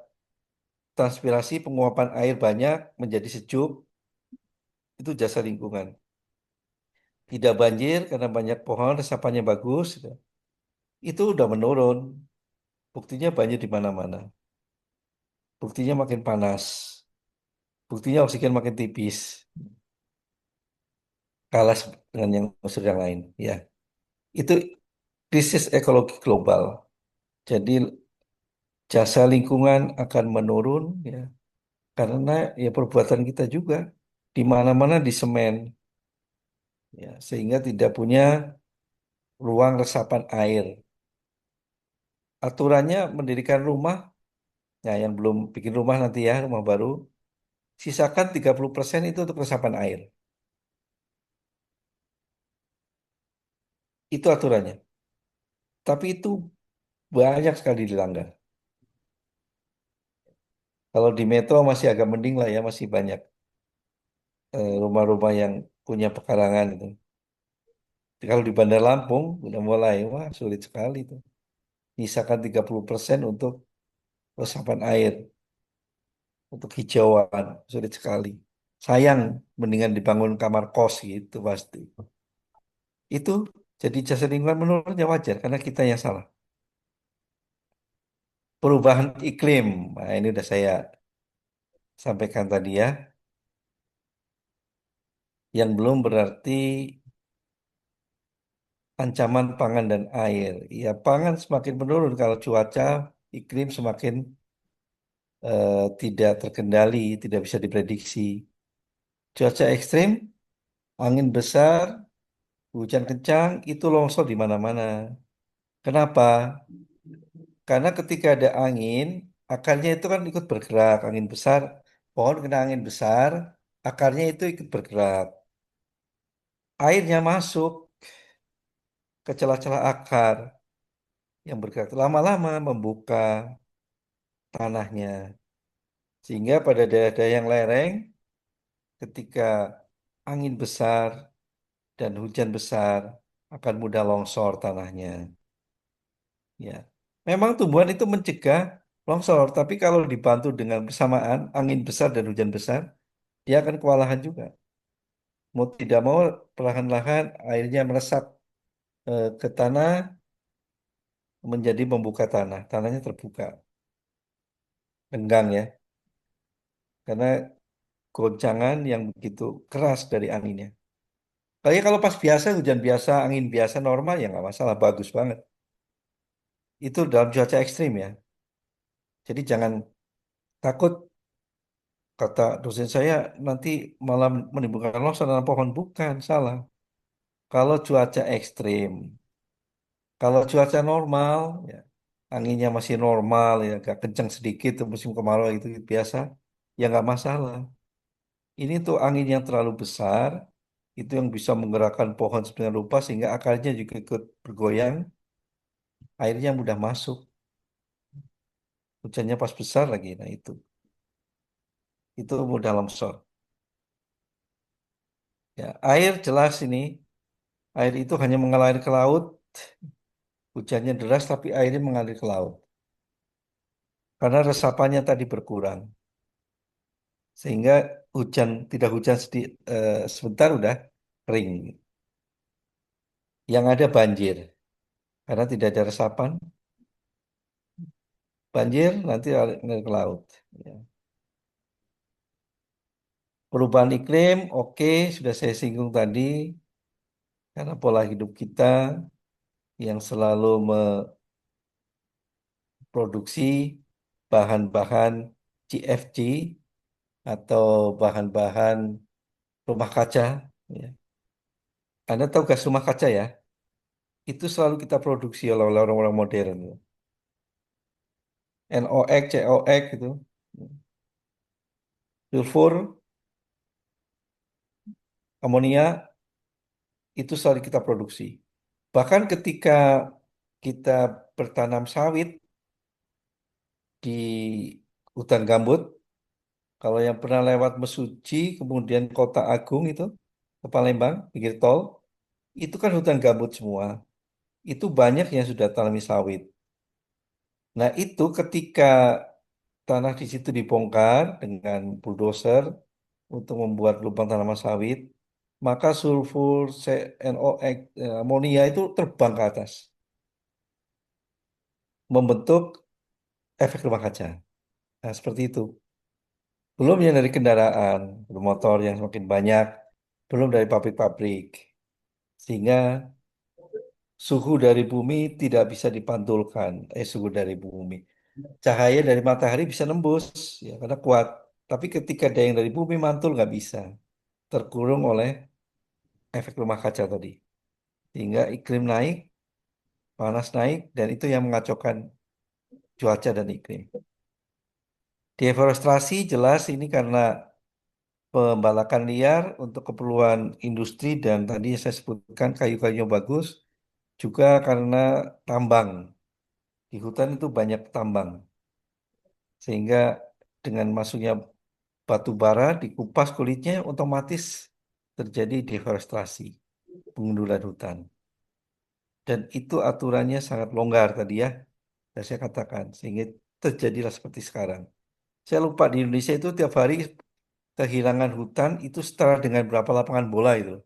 transpirasi penguapan air banyak menjadi sejuk, itu jasa lingkungan. Tidak banjir karena banyak pohon, resapannya bagus, gitu. Itu udah menurun. Buktinya banjir di mana-mana. Buktinya makin panas. Buktinya oksigen makin tipis. Kalah dengan yang unsur yang lain. Ya, itu krisis ekologi global. Jadi jasa lingkungan akan menurun ya karena ya perbuatan kita juga di mana-mana di semen ya sehingga tidak punya ruang resapan air. Aturannya mendirikan rumah, ya yang belum bikin rumah nanti ya, rumah baru, sisakan 30% itu untuk resapan air. Itu aturannya. Tapi itu banyak sekali dilanggar. Kalau di Metro masih agak mending lah ya, masih banyak rumah-rumah yang punya pekarangan itu. Tapi kalau di Bandar Lampung udah mulai, wah sulit sekali itu. Nyisakan 30% untuk resapan air, untuk hijauan, sulit sekali. Sayang, mendingan dibangun kamar kos gitu pasti. Itu jadi jasa lingkungan menurutnya wajar karena kita yang salah. Perubahan iklim, nah ini udah saya sampaikan tadi ya. Yang belum berarti ancaman pangan dan air. Ya, pangan semakin menurun kalau cuaca iklim semakin tidak terkendali, tidak bisa diprediksi. Cuaca ekstrim, angin besar, hujan kencang, itu longsor di mana-mana. Kenapa? Karena ketika ada angin, akarnya itu kan ikut bergerak, angin besar, pohon kena angin besar, akarnya itu ikut bergerak. Airnya masuk ke celah-celah akar yang bergerak lama-lama membuka tanahnya. Sehingga pada daerah-daerah yang lereng, ketika angin besar dan hujan besar, akan mudah longsor tanahnya. Ya, memang tumbuhan itu mencegah longsor, tapi kalau dibantu dengan bersamaan angin besar dan hujan besar, dia akan kewalahan juga. Mau tidak mau, perlahan-lahan airnya meresap ke tanah, menjadi membuka tanah. Tanahnya terbuka, renggang ya, karena goncangan yang begitu keras dari anginnya. Tapi kalau pas biasa, hujan biasa, angin biasa normal ya nggak masalah, bagus banget. Itu dalam cuaca ekstrim ya. Jadi jangan takut, kata dosen saya, nanti malah menimbulkan longsor dan pohon. Bukan, salah. Kalau cuaca ekstrim, kalau cuaca normal, ya, anginnya masih normal, ya agak kencang sedikit, musim kemarau itu biasa, ya nggak masalah. Ini tuh angin yang terlalu besar, itu yang bisa menggerakkan pohon sedemikian rupa sehingga akarnya juga ikut bergoyang, airnya mudah masuk. Hujannya pas besar lagi, nah itu mudah longsor. Ya, air jelas ini, air itu hanya mengalir ke laut, hujannya deras tapi airnya mengalir ke laut. Karena resapannya tadi berkurang, sehingga tidak hujan sebentar udah kering. Yang ada banjir, karena tidak ada resapan, banjir nanti ngalir ke laut. Ya. Perubahan iklim, oke, sudah saya singgung tadi, karena pola hidup kita yang selalu memproduksi bahan-bahan CFC atau bahan-bahan rumah kaca. Ya. Anda tahu gas rumah kaca ya? Itu selalu kita produksi oleh orang-orang modern. Ya. NOx, COx itu, sulfur, amonia, itu selalu kita produksi. Bahkan ketika kita bertanam sawit di hutan gambut, kalau yang pernah lewat Mesuji, kemudian Kota Agung itu, ke Palembang, pinggir tol, itu kan hutan gambut semua. Itu banyak yang sudah tanami sawit. Nah, itu ketika tanah di situ dibongkar dengan bulldozer untuk membuat lubang tanaman sawit, maka sulfur, NOx, amonia itu terbang ke atas, membentuk efek rumah kaca. Nah, seperti itu. Belum yang dari kendaraan, bermotor yang semakin banyak, belum dari pabrik-pabrik. Sehingga suhu dari bumi tidak bisa dipantulkan, suhu dari bumi. Cahaya dari matahari bisa nembus, ya, karena kuat. Tapi ketika ada yang dari bumi mantul nggak bisa, terkurung oleh efek rumah kaca tadi. Sehingga iklim naik, panas naik, dan itu yang mengacaukan cuaca dan iklim. Deforestasi jelas ini karena pembalakan liar untuk keperluan industri dan tadi saya sebutkan kayu-kayu bagus, juga karena tambang. Di hutan itu banyak tambang, sehingga dengan masuknya batu bara dikupas kulitnya otomatis terjadi deforestasi, pengundulan hutan. Dan itu aturannya sangat longgar tadi ya, yang saya katakan, sehingga terjadilah seperti sekarang. Saya lupa di Indonesia itu tiap hari kehilangan hutan itu setara dengan berapa lapangan bola itu.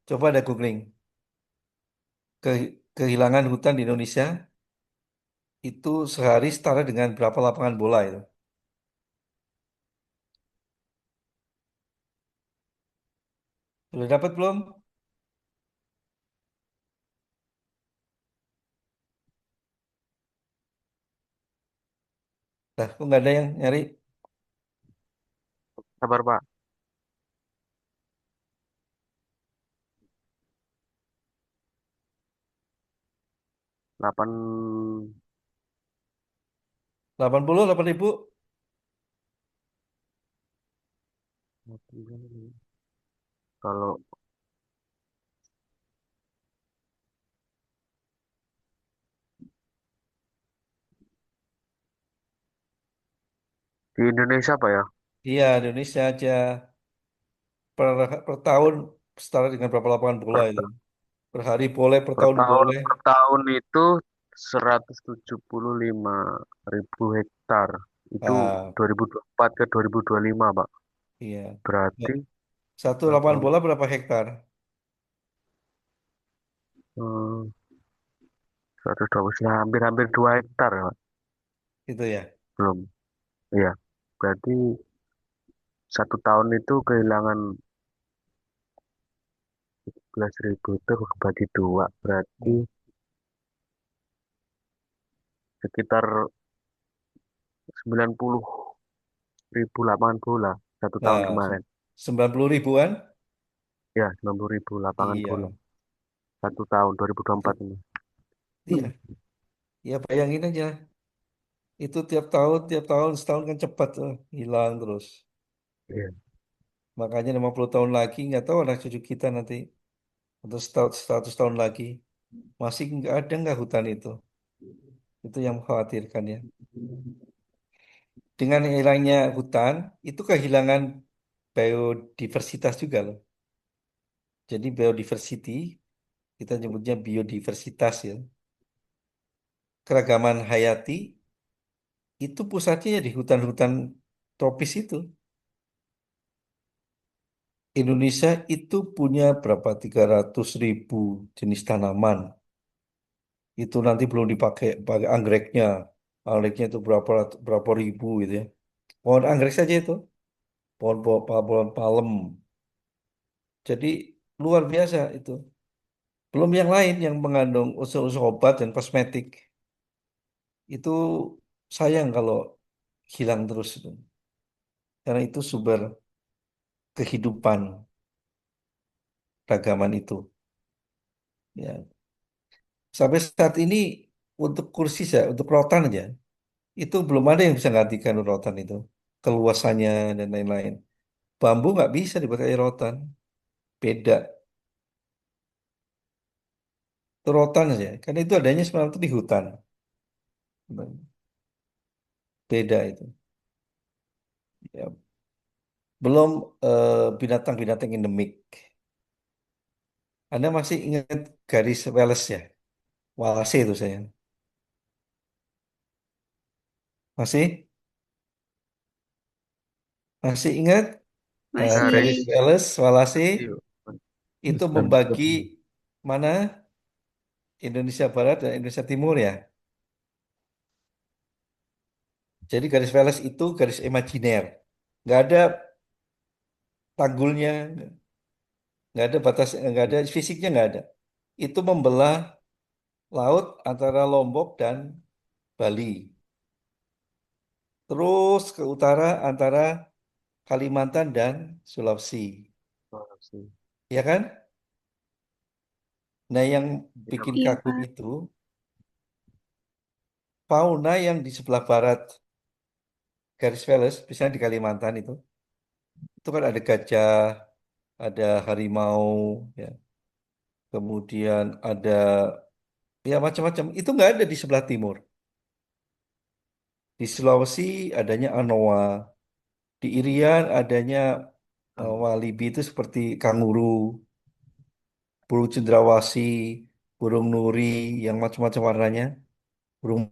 Coba ada googling. Kehilangan hutan di Indonesia itu sehari setara dengan berapa lapangan bola itu. Udah dapat belum? Nah, kok nggak ada yang nyari? Sabar Pak. 8 80, 8.000? kalau di Indonesia Pak ya. Iya, di Indonesia aja. Per tahun setara dengan berapa lapangan bola Per, itu? Per hari boleh, per tahun boleh. per tahun itu 175.000 hektar. Itu Ah, 2024 ke 2025 Pak. iya. Ya, Berarti satu berapa? lapangan bola berapa hektar? Hmm, 120, ya, hampir-hampir 2 hektar ya Pak. Itu ya. Belum. Iya. Berarti 1 tahun itu kehilangan 11.000 itu bagi 2. Berarti Hmm. sekitar 90.000 lapangan bola 1 tahun Nah, kemarin. 90 ribuan? Ya, 90.000 lapangan bola Iya. 1 tahun Itu, 2024 ini. iya. Ya bayangin aja. Itu tiap tahun, setahun kan cepat tuh, hilang terus. Iya. Makanya 50 tahun lagi nggak tahu anak cucu kita nanti atau 100 tahun lagi masih nggak ada nggak hutan itu. Itu yang mengkhawatirkan ya. Dengan hilangnya hutan itu kehilangan biodiversitas juga loh. Jadi biodiversity kita nyebutnya biodiversitas ya. Keragaman hayati itu pusatnya ya di hutan-hutan tropis itu. Indonesia itu punya berapa 300.000 jenis tanaman. Itu nanti belum pakai anggreknya. Anggreknya itu berapa ribu gitu ya. Pohon anggrek saja itu, pohon palem. Jadi luar biasa itu. Belum yang lain yang mengandung unsur-unsur obat dan kosmetik. Itu sayang kalau hilang terus itu. Karena itu sumber kehidupan ragaman itu. Ya. Sampai saat ini untuk kursi ya, untuk rotan aja, itu belum ada yang bisa gantikan rotan itu. Keluasannya dan lain-lain. Bambu nggak bisa dibuat kayak rotan. Beda. Itu rotan aja. Karena itu adanya sebenarnya itu di hutan. Beda itu. Ya. Belum binatang-binatang endemik. Anda masih ingat garis Wallace ya? Wallace itu saya. Masih? Masih ingat? Garis Garis Masih. Wallace, Wallace iya. itu Wisdom membagi Spot. mana Indonesia Barat dan Indonesia Timur ya. Jadi garis Wallace itu garis imajiner. Nggak ada tanggulnya, nggak ada batas, nggak ada fisiknya nggak ada. Itu membelah laut antara Lombok dan Bali. Terus ke utara antara Kalimantan dan Sulawesi. Oh, sih. Ya kan? Nah, yang Iya, bikin Pak. Iya, kagum Pak. itu fauna yang di sebelah barat garis Wallace, misalnya di Kalimantan itu kan ada gajah, ada harimau, ya. Kemudian ada ya macam-macam. Itu nggak ada di sebelah timur. Di Sulawesi adanya anoa, di Irian adanya walibi itu seperti kanguru, burung cendrawasih, burung nuri yang macam-macam warnanya, burung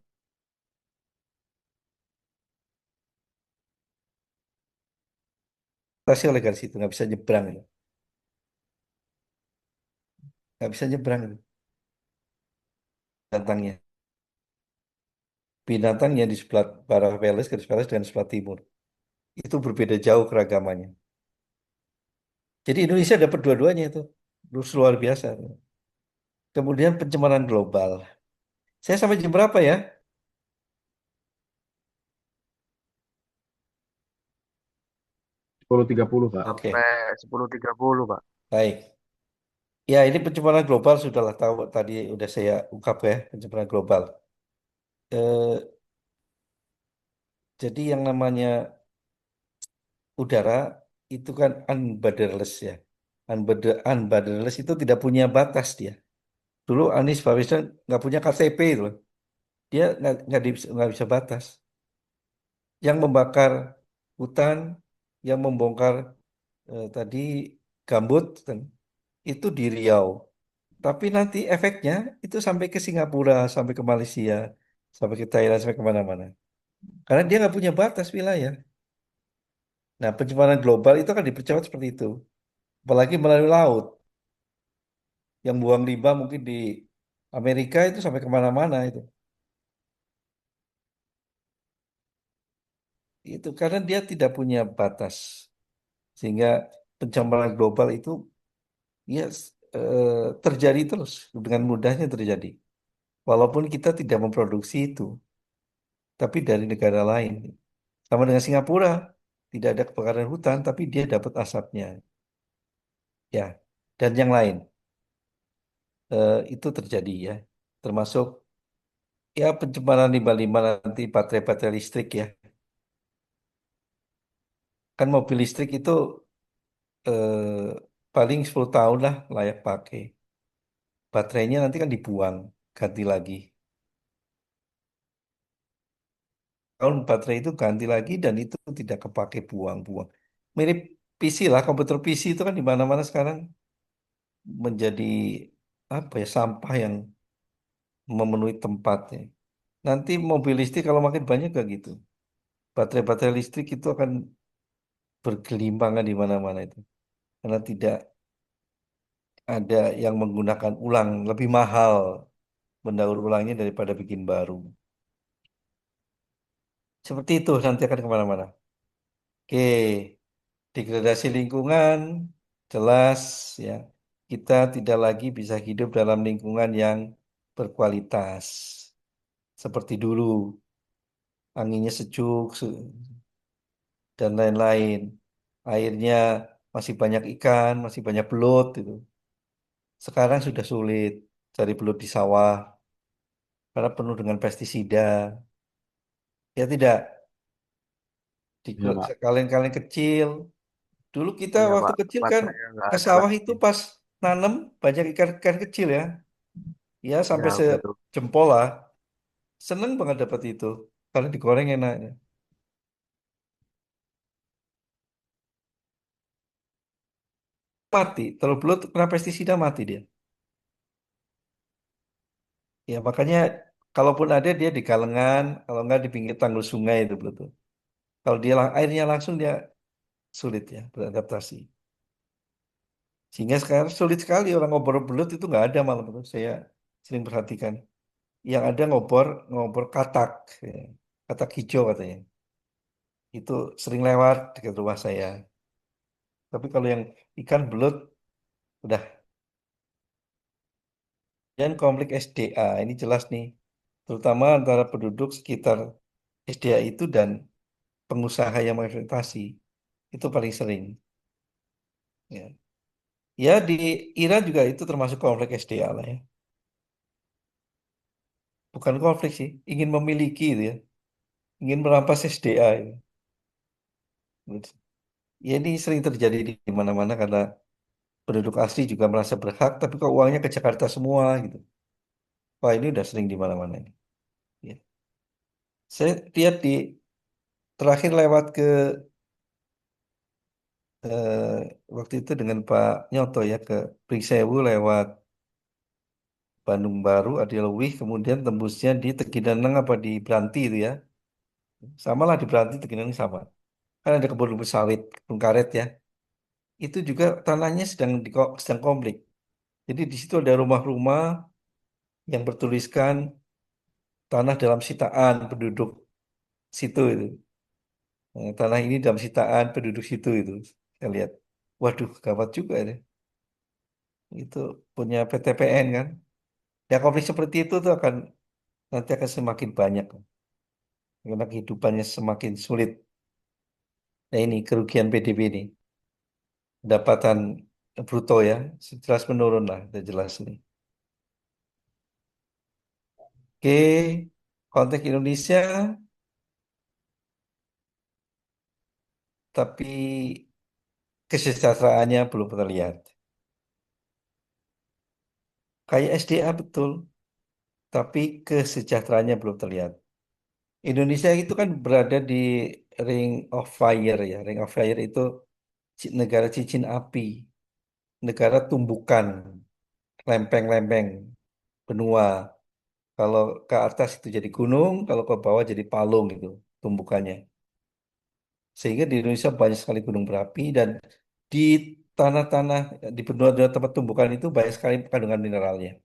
pasti oleh garis itu nggak bisa nyebrang itu. Nggak bisa nyebrang itu binatangnya. Binatangnya di sebelah barat Wales, garis Wales dengan sebelah timur. Itu berbeda jauh keragamannya. Jadi Indonesia dapat dua-duanya itu. Terus luar biasa. Kemudian pencemaran global. Saya sampai jam berapa ya? 10.30 Pak. Oke, Sampai 10.30, Pak. baik. Ya, ini pencemaran global sudahlah tahu tadi udah saya ungkap ya, pencemaran global. Eh, jadi yang namanya udara itu kan unboundaryless ya. Unboundaryless itu tidak punya batas dia. Dulu Anies Baswedan nggak punya KTP itu loh. Dia nggak bisa batas. Yang membakar hutan, yang membongkar tadi gambut, kan, itu di Riau. Tapi nanti efeknya itu sampai ke Singapura, sampai ke Malaysia, sampai ke Thailand, sampai kemana-mana. Karena dia nggak punya batas wilayah. Nah, pencemaran global itu akan dipercepat seperti itu. Apalagi melalui laut. Yang buang limbah mungkin di Amerika itu sampai kemana-mana itu. Itu karena dia tidak punya batas. Sehingga pencemaran global itu ya terjadi terus. Dengan mudahnya terjadi. Walaupun kita tidak memproduksi itu. Tapi dari negara lain. Sama dengan Singapura, tidak ada kebakaran hutan, tapi dia dapat asapnya. Ya, dan yang lain itu terjadi ya, termasuk ya pencemaran limbah-limbah nanti baterai-baterai listrik ya. Kan mobil listrik itu paling 10 tahun lah layak pakai. Baterainya nanti kan dibuang, ganti lagi. Tahun baterai itu ganti lagi dan itu tidak kepake buang-buang. Mirip PC lah, komputer PC itu kan di mana-mana sekarang menjadi apa ya sampah yang memenuhi tempatnya. Nanti mobil listrik kalau makin banyak kayak gitu. Baterai-baterai listrik itu akan bergelimpangan di mana-mana itu. Karena tidak ada yang menggunakan ulang lebih mahal mendaur ulangnya daripada bikin baru. Seperti itu nanti akan kemana-mana. Oke, degradasi lingkungan jelas ya. Kita tidak lagi bisa hidup dalam lingkungan yang berkualitas seperti dulu. Anginnya sejuk, dan lain-lain. Airnya masih banyak ikan, masih banyak belut gitu. Sekarang sudah sulit cari belut di sawah karena penuh dengan pestisida. Ya tidak, di Iya Pak. kalian-kalian kecil. Dulu kita Iya, waktu Pak. kecil Tempat kan saya nggak ke ada sawah itu lagi. pas nanam banyak ikan-ikan kecil ya. Ya sampai Ya, betul. sejempol lah. Seneng banget dapat itu. Kalau digoreng enaknya. Mati, terlalu belut kena pestisida mati dia. Ya makanya kalaupun ada dia di galengan, kalau nggak di pinggir tanggul sungai itu betul. Kalau dia airnya langsung dia sulit ya beradaptasi. Sehingga sekarang sulit sekali orang ngobor belut itu nggak ada malah menurut saya sering perhatikan. Yang ada ngobor ngobor katak, ya. Katak hijau katanya. Itu sering lewat dekat rumah saya. Tapi kalau yang ikan belut udah. Dan konflik SDA ini jelas nih, terutama antara penduduk sekitar SDA itu dan pengusaha yang menginvestasi itu paling sering. Ya. Ya di Iran juga itu termasuk konflik SDA lah ya. Bukan konflik sih, ingin memiliki itu ya, ingin merampas SDA itu. Ya ini sering terjadi di mana-mana karena penduduk asli juga merasa berhak, tapi kok uangnya ke Jakarta semua gitu. Wah ini udah sering di mana-mana ini. Ya. Saya lihat di terakhir lewat ke eh, waktu itu dengan Pak Nyoto ya ke Pringsewu lewat Bandung Baru, Adiluwih, kemudian tembusnya di Tegidaneng apa di Branti itu ya. Sama lah di Branti, Tegidaneng sama. Kan ada kebun sawit, kebun karet ya. Itu juga tanahnya sedang konflik. Jadi di situ ada rumah-rumah yang bertuliskan tanah dalam sitaan penduduk situ itu. Tanah ini dalam sitaan penduduk situ itu. Saya lihat. Waduh, gawat juga ini. Itu punya PTPN kan. Ya konflik seperti itu tuh nanti akan semakin banyak. Karena kehidupannya semakin sulit. Nah ini kerugian PDB ini. Pendapatan bruto ya, jelas menurun lah, udah jelas ini. Oke, konteks Indonesia, tapi kesejahteraannya belum terlihat. Kayak SDA betul, tapi kesejahteraannya belum terlihat. Indonesia itu kan berada di Ring of Fire ya. Ring of Fire itu negara cincin api, negara tumbukan, lempeng-lempeng, benua. Kalau ke atas itu jadi gunung, kalau ke bawah jadi palung itu tumbukannya. Sehingga di Indonesia banyak sekali gunung berapi dan di tanah-tanah, di benua-benua tempat tumbukan itu banyak sekali kandungan mineralnya.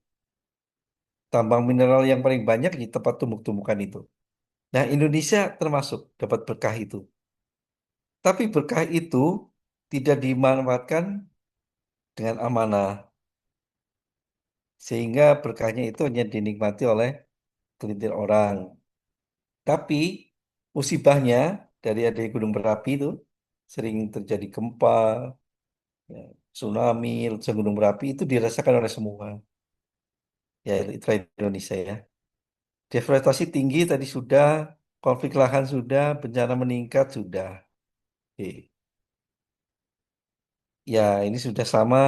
Tambang mineral yang paling banyak di tempat tumbukan itu. Nah, Indonesia termasuk dapat berkah itu. Tapi berkah itu tidak dimanfaatkan dengan amanah. Sehingga berkahnya itu hanya dinikmati oleh gelintir orang. Tapi musibahnya dari adanya gunung berapi itu sering terjadi gempa, ya, tsunami, letusan gunung berapi itu dirasakan oleh semua. Ya, itu Indonesia ya. Deforestasi tinggi tadi sudah, konflik lahan sudah, bencana meningkat sudah. Oke. Ya, ini sudah sama,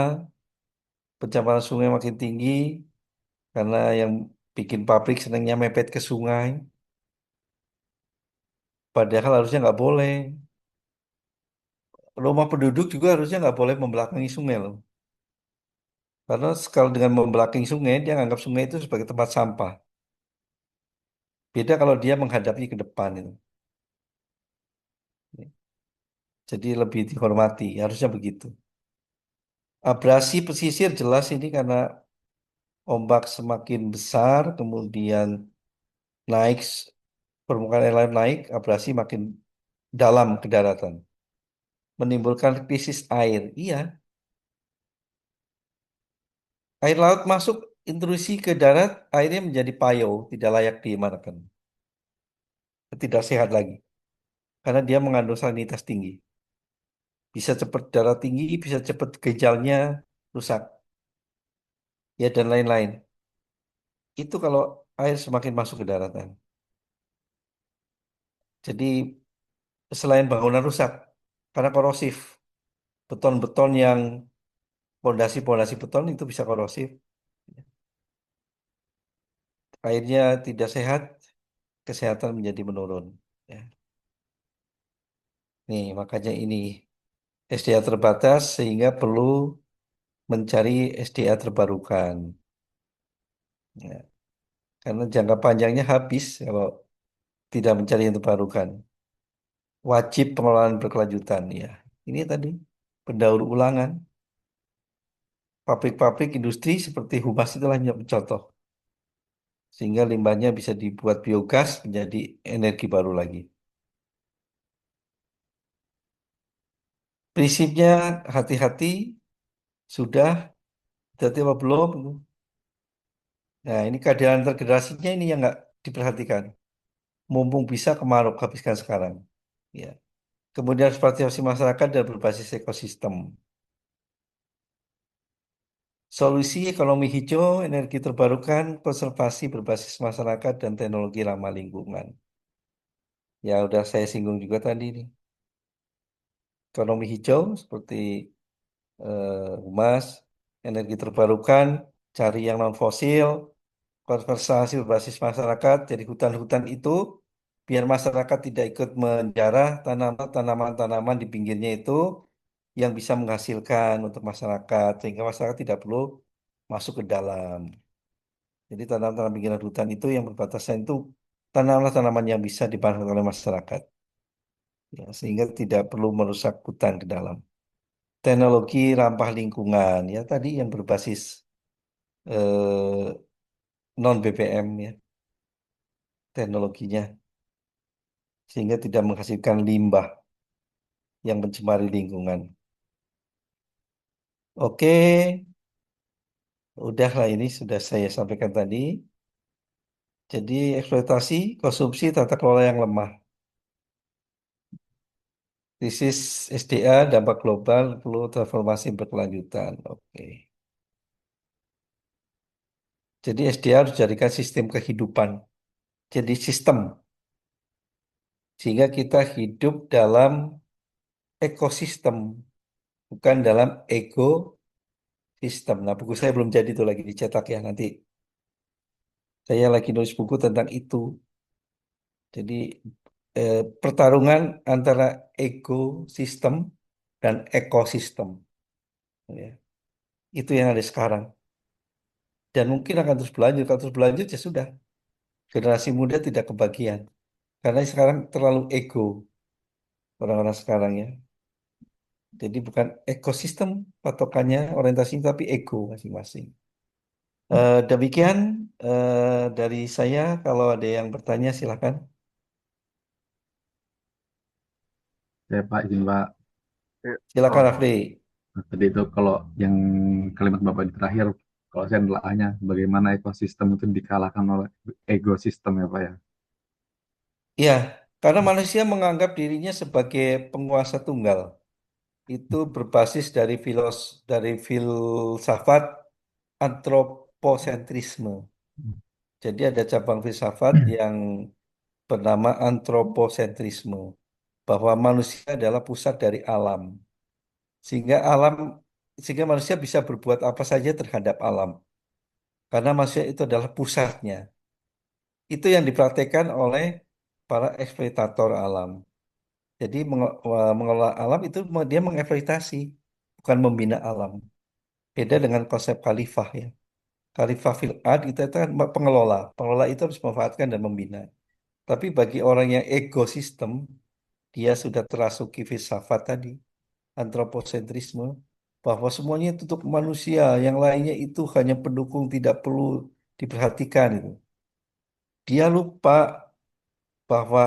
pencemaran sungai makin tinggi karena yang bikin pabrik senangnya mepet ke sungai. Padahal harusnya nggak boleh. Rumah penduduk juga harusnya nggak boleh membelakangi sungai loh. Karena kalau dengan membelakangi sungai, dia menganggap sungai itu sebagai tempat sampah. Beda kalau dia menghadapi ke depan itu. Jadi lebih dihormati, harusnya begitu. Abrasi pesisir jelas ini karena ombak semakin besar, kemudian naik, permukaan air laut naik, abrasi makin dalam ke daratan. Menimbulkan krisis air. Iya, air laut masuk intrusi ke darat, airnya menjadi payo, tidak layak dimakan. Tidak sehat lagi. Karena dia mengandung salinitas tinggi. Bisa cepat darah tinggi, bisa cepat ginjalnya rusak. Ya, dan lain-lain. Itu kalau air semakin masuk ke daratan. Jadi selain bangunan rusak, karena korosif. Beton-beton yang pondasi-pondasi beton itu bisa korosif. Airnya tidak sehat, kesehatan menjadi menurun. Ya. Nih, makanya ini SDA terbatas sehingga perlu mencari SDA terbarukan. Ya. Karena jangka panjangnya habis kalau tidak mencari yang terbarukan. Wajib pengelolaan berkelanjutan. Ya, ini tadi pendaur ulangan. Pabrik-pabrik industri seperti Humas itulah yang contoh. Sehingga limbahnya bisa dibuat biogas menjadi energi baru lagi. Prinsipnya hati-hati, sudah, hati apa belum? Nah, ini keadaan integrasinya ini yang nggak diperhatikan. Mumpung bisa kemarau habiskan sekarang. Ya. Kemudian partisipasi masyarakat dan berbasis ekosistem. Solusi ekonomi hijau, energi terbarukan, konservasi berbasis masyarakat, dan teknologi ramah lingkungan. Ya, udah saya singgung juga tadi nih. Ekonomi hijau seperti humas, energi terbarukan, cari yang non fosil, konservasi berbasis masyarakat. Jadi hutan-hutan itu biar masyarakat tidak ikut menjarah tanaman-tanaman di pinggirnya itu yang bisa menghasilkan untuk masyarakat sehingga masyarakat tidak perlu masuk ke dalam. Jadi tanaman-tanaman pinggiran hutan itu yang berbatasan itu tanaman tanaman yang bisa dimanfaatkan oleh masyarakat. Ya, sehingga tidak perlu merusak hutan ke dalam. Teknologi ramah lingkungan ya tadi yang berbasis non BBM ya teknologinya sehingga tidak menghasilkan limbah yang mencemari lingkungan. Oke, udahlah ini sudah saya sampaikan tadi. Jadi eksploitasi, konsumsi, tata kelola yang lemah. Krisis SDA, dampak global, perlu transformasi berkelanjutan. Oke. Jadi SDA harus dijadikan sistem kehidupan. Jadi sistem. Sehingga kita hidup dalam ekosistem, bukan dalam ego sistem. Nah, buku saya belum jadi tuh lagi dicetak ya nanti. Saya lagi nulis buku tentang itu. Jadi pertarungan antara ego sistem dan ekosistem. Ya. Itu yang ada sekarang. Dan mungkin akan terus berlanjut. Kalau terus berlanjut ya sudah. Generasi muda tidak kebagian. Karena sekarang terlalu ego orang-orang sekarang ya. Jadi bukan ekosistem patokannya, orientasinya, tapi ego masing-masing. Demikian dari saya. Kalau ada yang bertanya silakan. Ya Pak, izin Pak. Ya, Silakan oh, Rafli. Nah, tadi itu kalau yang kalimat Bapak di terakhir, kalau saya nelaahnya, bagaimana ekosistem itu dikalahkan oleh ekosistem ya Pak ya. Ya, karena manusia menganggap dirinya sebagai penguasa tunggal. Itu berbasis dari filsafat antroposentrisme. Jadi ada cabang filsafat yang bernama antroposentrisme, bahwa manusia adalah pusat dari alam. Sehingga alam sehingga manusia bisa berbuat apa saja terhadap alam. Karena manusia itu adalah pusatnya. Itu yang dipraktekkan oleh para eksploitator alam. Jadi mengelola alam itu dia mengeksploitasi, bukan membina alam. Beda dengan konsep khalifah ya. Khalifah fil ard itu kan pengelola. Pengelola itu harus memanfaatkan dan membina. Tapi bagi orang yang ekosistem, dia sudah terasuki filsafat tadi, antroposentrisme, bahwa semuanya itu untuk manusia, yang lainnya itu hanya pendukung, tidak perlu diperhatikan itu. Dia lupa bahwa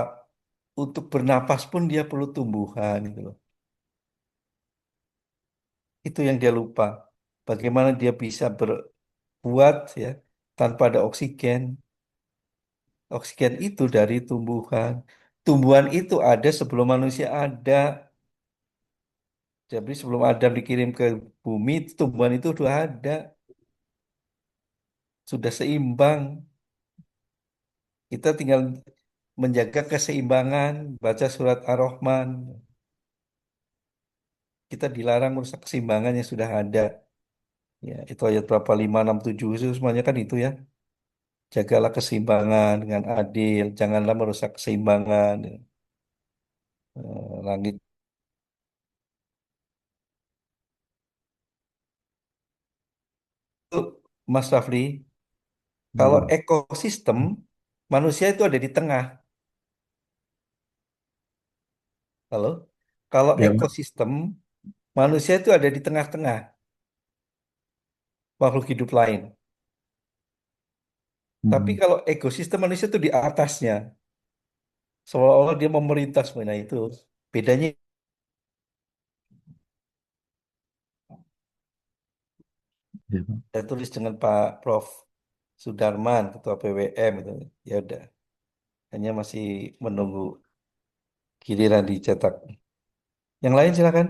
untuk bernapas pun dia perlu tumbuhan gitu loh. Itu yang dia lupa. Bagaimana dia bisa berbuat ya tanpa ada oksigen. Oksigen itu dari tumbuhan. Tumbuhan itu ada sebelum manusia ada. Jadi sebelum Adam dikirim ke bumi, tumbuhan itu sudah ada, sudah seimbang. Kita tinggal menjaga keseimbangan, baca surat Ar-Rahman. Kita dilarang merusak keseimbangan yang sudah ada. Ya, itu ayat berapa 5, 6, 7 itu semuanya kan itu ya. Jagalah keseimbangan dengan adil, janganlah merusak keseimbangan. Langit itu, Mas Rafli, Ya, kalau Pak. ekosistem, manusia itu ada di tengah. Halo? Kalau Ya, Pak. ekosistem, manusia itu ada di tengah-tengah makhluk hidup lain. Tapi Hmm. kalau ekosistem manusia itu di atasnya. Seolah-olah dia memerintah semuanya itu. Bedanya Ya, Pak. saya tulis dengan Pak Prof. Sudarman, Ketua PWM itu. Ya udah, hanya masih menunggu giliran dicetak. Yang lain silakan.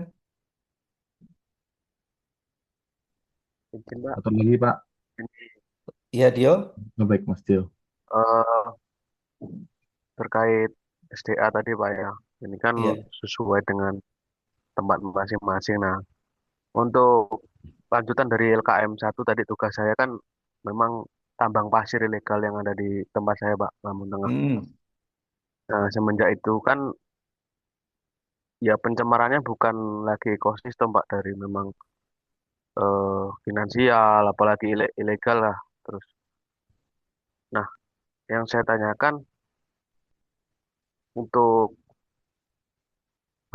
izin Pak. Satu lagi Pak. Ini Iya, Dio. Oh, baik Mas Tio. eh, terkait SDA tadi Pak ya. Ini kan Iya. sesuai dengan tempat masing-masing. Nah, untuk lanjutan dari LKM 1 tadi tugas saya kan memang tambang pasir ilegal yang ada di tempat saya Pak, Lampung Tengah. Hmm. Nah, semenjak itu kan ya pencemarannya bukan lagi ekosistem Pak dari memang finansial apalagi ilegal lah terus. Nah, yang saya tanyakan untuk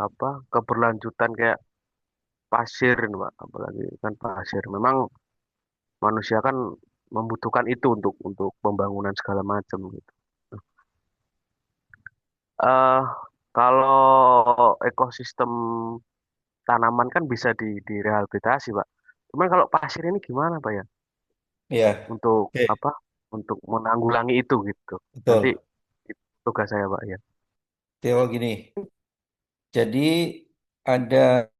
apa keberlanjutan kayak pasir ini, Pak, apalagi kan pasir. Memang manusia kan membutuhkan itu untuk pembangunan segala macam gitu. eh kalau ekosistem tanaman kan bisa direhabilitasi, Pak. Cuman kalau pasir ini gimana Pak ya? Ya, Untuk oke, apa? Untuk menanggulangi itu gitu. Nanti betul. itu tugas saya Pak ya. Theo gini, jadi ada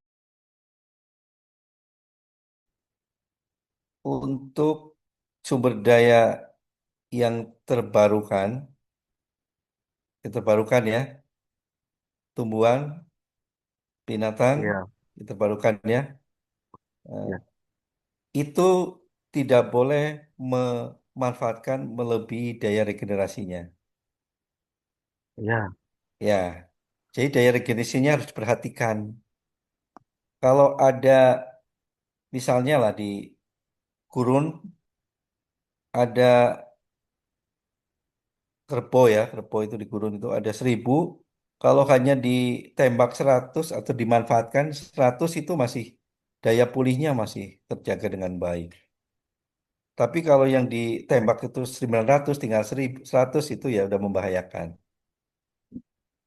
untuk sumber daya yang terbarukan, ya, tumbuhan, binatang, Iya, terbarukan ya, iya, itu tidak boleh memanfaatkan melebihi daya regenerasinya. iya. Ya, jadi daya regenerasinya harus diperhatikan. Kalau ada misalnya lah di gurun ada kerbau itu di gurun itu ada 1.000. Kalau hanya ditembak 100 atau dimanfaatkan 100 itu masih daya pulihnya masih terjaga dengan baik. Tapi kalau yang ditembak itu 900 tinggal 1.100 itu ya udah membahayakan.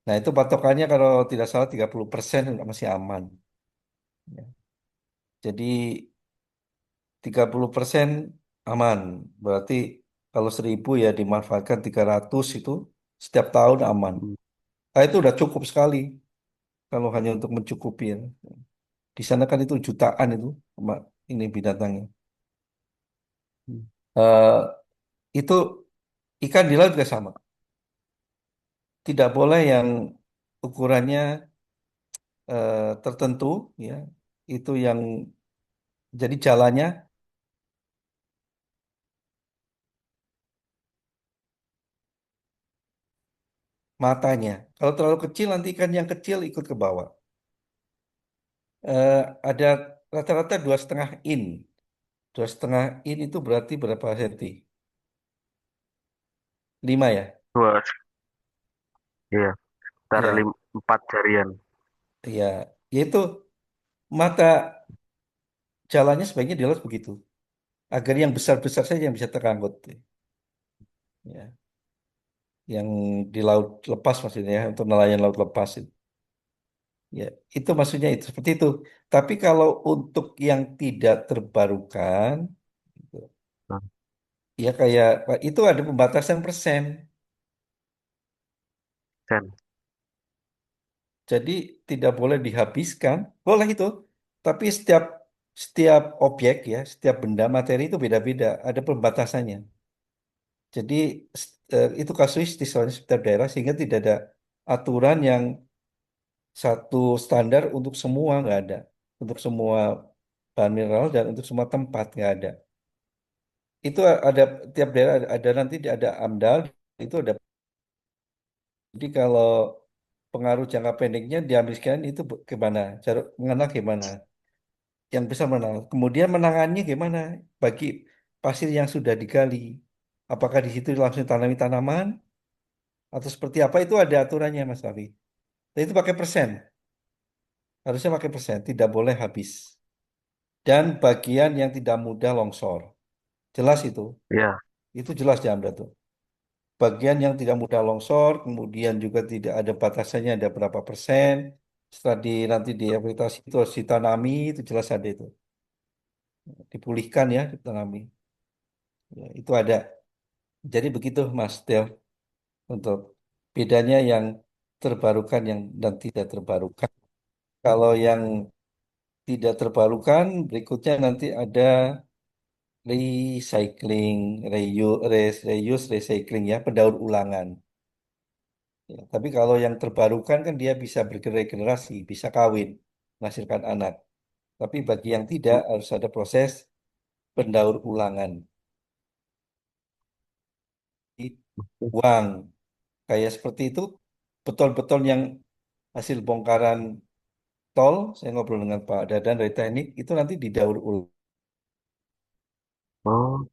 Nah itu patokannya kalau tidak salah 30% masih aman. Ya. Jadi 30% aman. Berarti kalau 1.000 ya dimanfaatkan 300 itu setiap tahun aman. Hmm, Nah, itu udah cukup sekali kalau hanya untuk mencukupi ya. Di sana kan itu jutaan itu ini binatangnya. hmm. Eh, itu ikan di laut juga sama. Tidak boleh yang ukurannya tertentu ya. Itu yang jadi jalannya matanya. Kalau terlalu kecil nanti ikan yang kecil ikut ke bawah. Eh, ada rata-rata 2,5 in. 2,5 in itu berarti berapa senti? 5 ya? Dua, iya. Ntar Ya, 4 jarian. ya. Yaitu mata jalannya sebaiknya di laut begitu. Agar yang besar-besar saja yang bisa terangkut. Ya. Yang di laut lepas maksudnya ya, untuk nelayan laut lepas itu. Ya, itu maksudnya itu seperti itu. Tapi kalau untuk yang tidak terbarukan, gitu, Nah, ya kayak itu ada pembatasan persen. Sen. Jadi tidak boleh dihabiskan, boleh itu. Tapi setiap setiap objek ya, setiap benda materi itu beda-beda, ada pembatasannya. Jadi itu kasuistis soalnya setiap daerah sehingga tidak ada aturan yang satu standar untuk semua nggak ada, untuk semua bahan mineral dan untuk semua tempat nggak ada. Itu ada tiap daerah ada nanti ada AMDAL itu ada. Jadi kalau pengaruh jangka pendeknya diambil sekian itu gimana? Cara mengenal gimana? Yang bisa menang. Kemudian menangannya gimana? Bagi pasir yang sudah digali, apakah di situ langsung tanami tanaman atau seperti apa itu ada aturannya Mas Raffi. Dan itu pakai persen, harusnya pakai persen, tidak boleh habis. Dan bagian yang tidak mudah longsor, jelas Iya. itu jelas di AMDA tuh. Bagian yang tidak mudah longsor, kemudian juga tidak ada batasannya ada berapa persen. Setelah nanti direhabilitasi itu harus ditanami, itu jelas ada itu. Dipulihkan ya, ditanami. Ya, itu ada. Jadi begitu Mas Del untuk bedanya yang terbarukan yang dan tidak terbarukan. Kalau yang tidak terbarukan berikutnya nanti ada recycling, reuse, recycling ya, pendaur ulangan. Ya, tapi kalau yang terbarukan kan dia bisa bergenerasi, bisa kawin, menghasilkan anak. Tapi bagi yang tidak Hmm, harus ada proses pendaur ulangan. Uang kayak seperti itu, betul-betul yang hasil bongkaran tol, saya ngobrol dengan Pak Dadan dari teknik, itu nanti didaur ulang. Oh,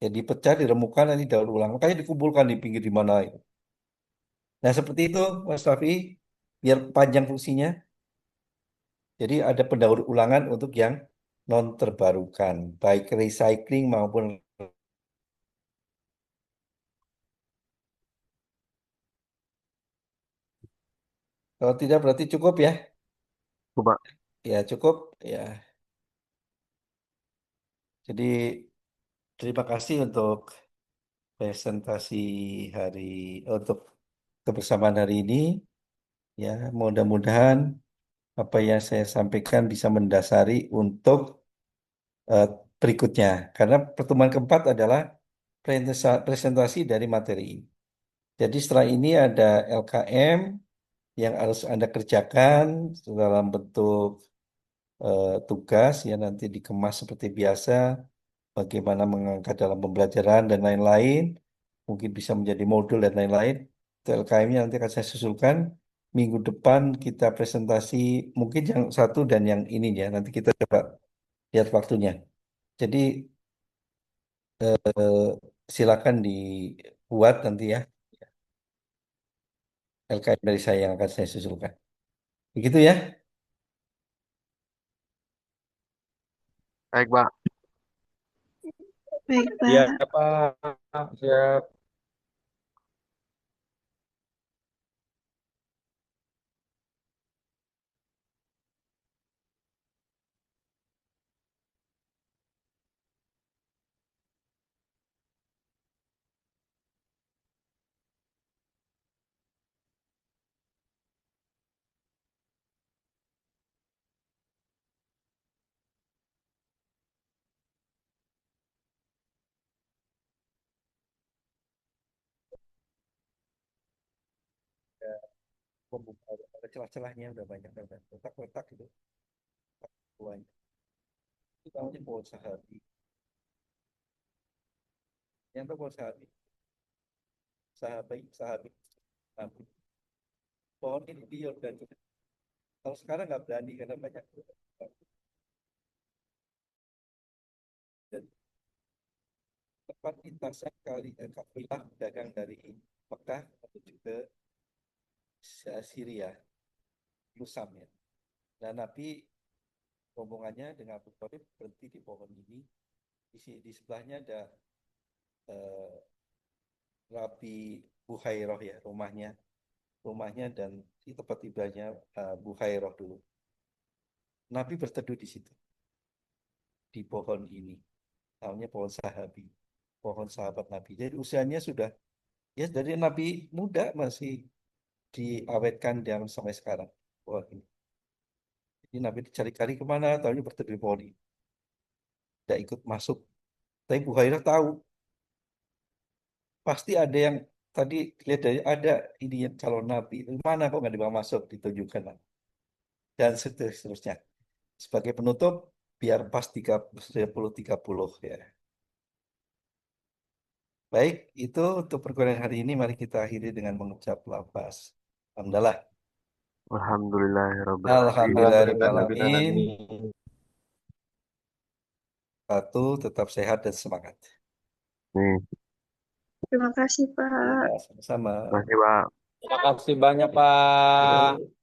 Ya dipecah, diremukkan, nanti daur ulang. Makanya dikumpulkan di pinggir di mana itu. Nah seperti itu Mas Raffi, biar panjang fungsinya. Jadi ada pendaur ulangan untuk yang non terbarukan, baik recycling maupun Kalau tidak berarti cukup ya. Coba. Ya cukup. Ya. Jadi terima kasih untuk presentasi hari untuk kebersamaan hari ini. Ya, mudah-mudahan apa yang saya sampaikan bisa mendasari untuk eh, berikutnya. Karena pertemuan keempat adalah presentasi dari materi ini. Jadi setelah ini ada LKM yang harus Anda kerjakan dalam bentuk tugas yang nanti dikemas seperti biasa, bagaimana mengangkat dalam pembelajaran dan lain-lain, mungkin bisa menjadi modul dan lain-lain. Itu LKM-nya nanti akan saya susulkan. Minggu depan kita presentasi mungkin yang satu dan yang ini ya. Nanti kita coba lihat waktunya. Jadi eh, silakan dibuat nanti ya LKM dari saya yang akan saya susulkan. Begitu ya. Baik, Pak. Baik, Iya, Pak. Pak. Siap. Ada celah-celahnya udah banyak ada kotak-kotak gitu. Banyak. Itu namanya pohon sahabi. Yang tahu pohon sahabi, sahabi. Nabi. Pohon ini di Yordan. Kalau sekarang nggak berani karena banyak. Dan tempat lintasan kafilah dagang dari Mekah menuju ke Syria, Lusam ya. Dan Nabi rombongannya dengan Abu Thalib berhenti di pohon ini. Di sebelahnya ada eh, Rabi Buhairah ya, rumahnya dan di tempat ibadahnya Buhairah dulu. Nabi berteduh di situ, di pohon ini. Namanya pohon sahabi, pohon sahabat Nabi. Jadi usianya sudah, ya dari Nabi muda masih diawetkan dan sampai sekarang. Pohon ini. Jadi Nabi dicari-cari kemana, tahunya berteduh di pohon ini. Tidak ikut masuk. Tapi Buhairah tahu, pasti ada yang tadi lihat dari ada ini yang calon Nabi. Mana kok nggak dibawa masuk, ditunjukkan. Dan seterusnya. Sebagai penutup, biar pas 30-30 ya. Baik, itu untuk perkuliahan hari ini. Mari kita akhiri dengan mengucap lafaz. Alhamdulillah. Alhamdulillahirrabbilalamin. Alhamdulillahirrahmanirrahim. Alhamdulillah. Satu, tetap sehat dan semangat. Nih, Terima kasih, Ya, Pak. sama-sama. makasih, Pak. Terima kasih banyak, Pak.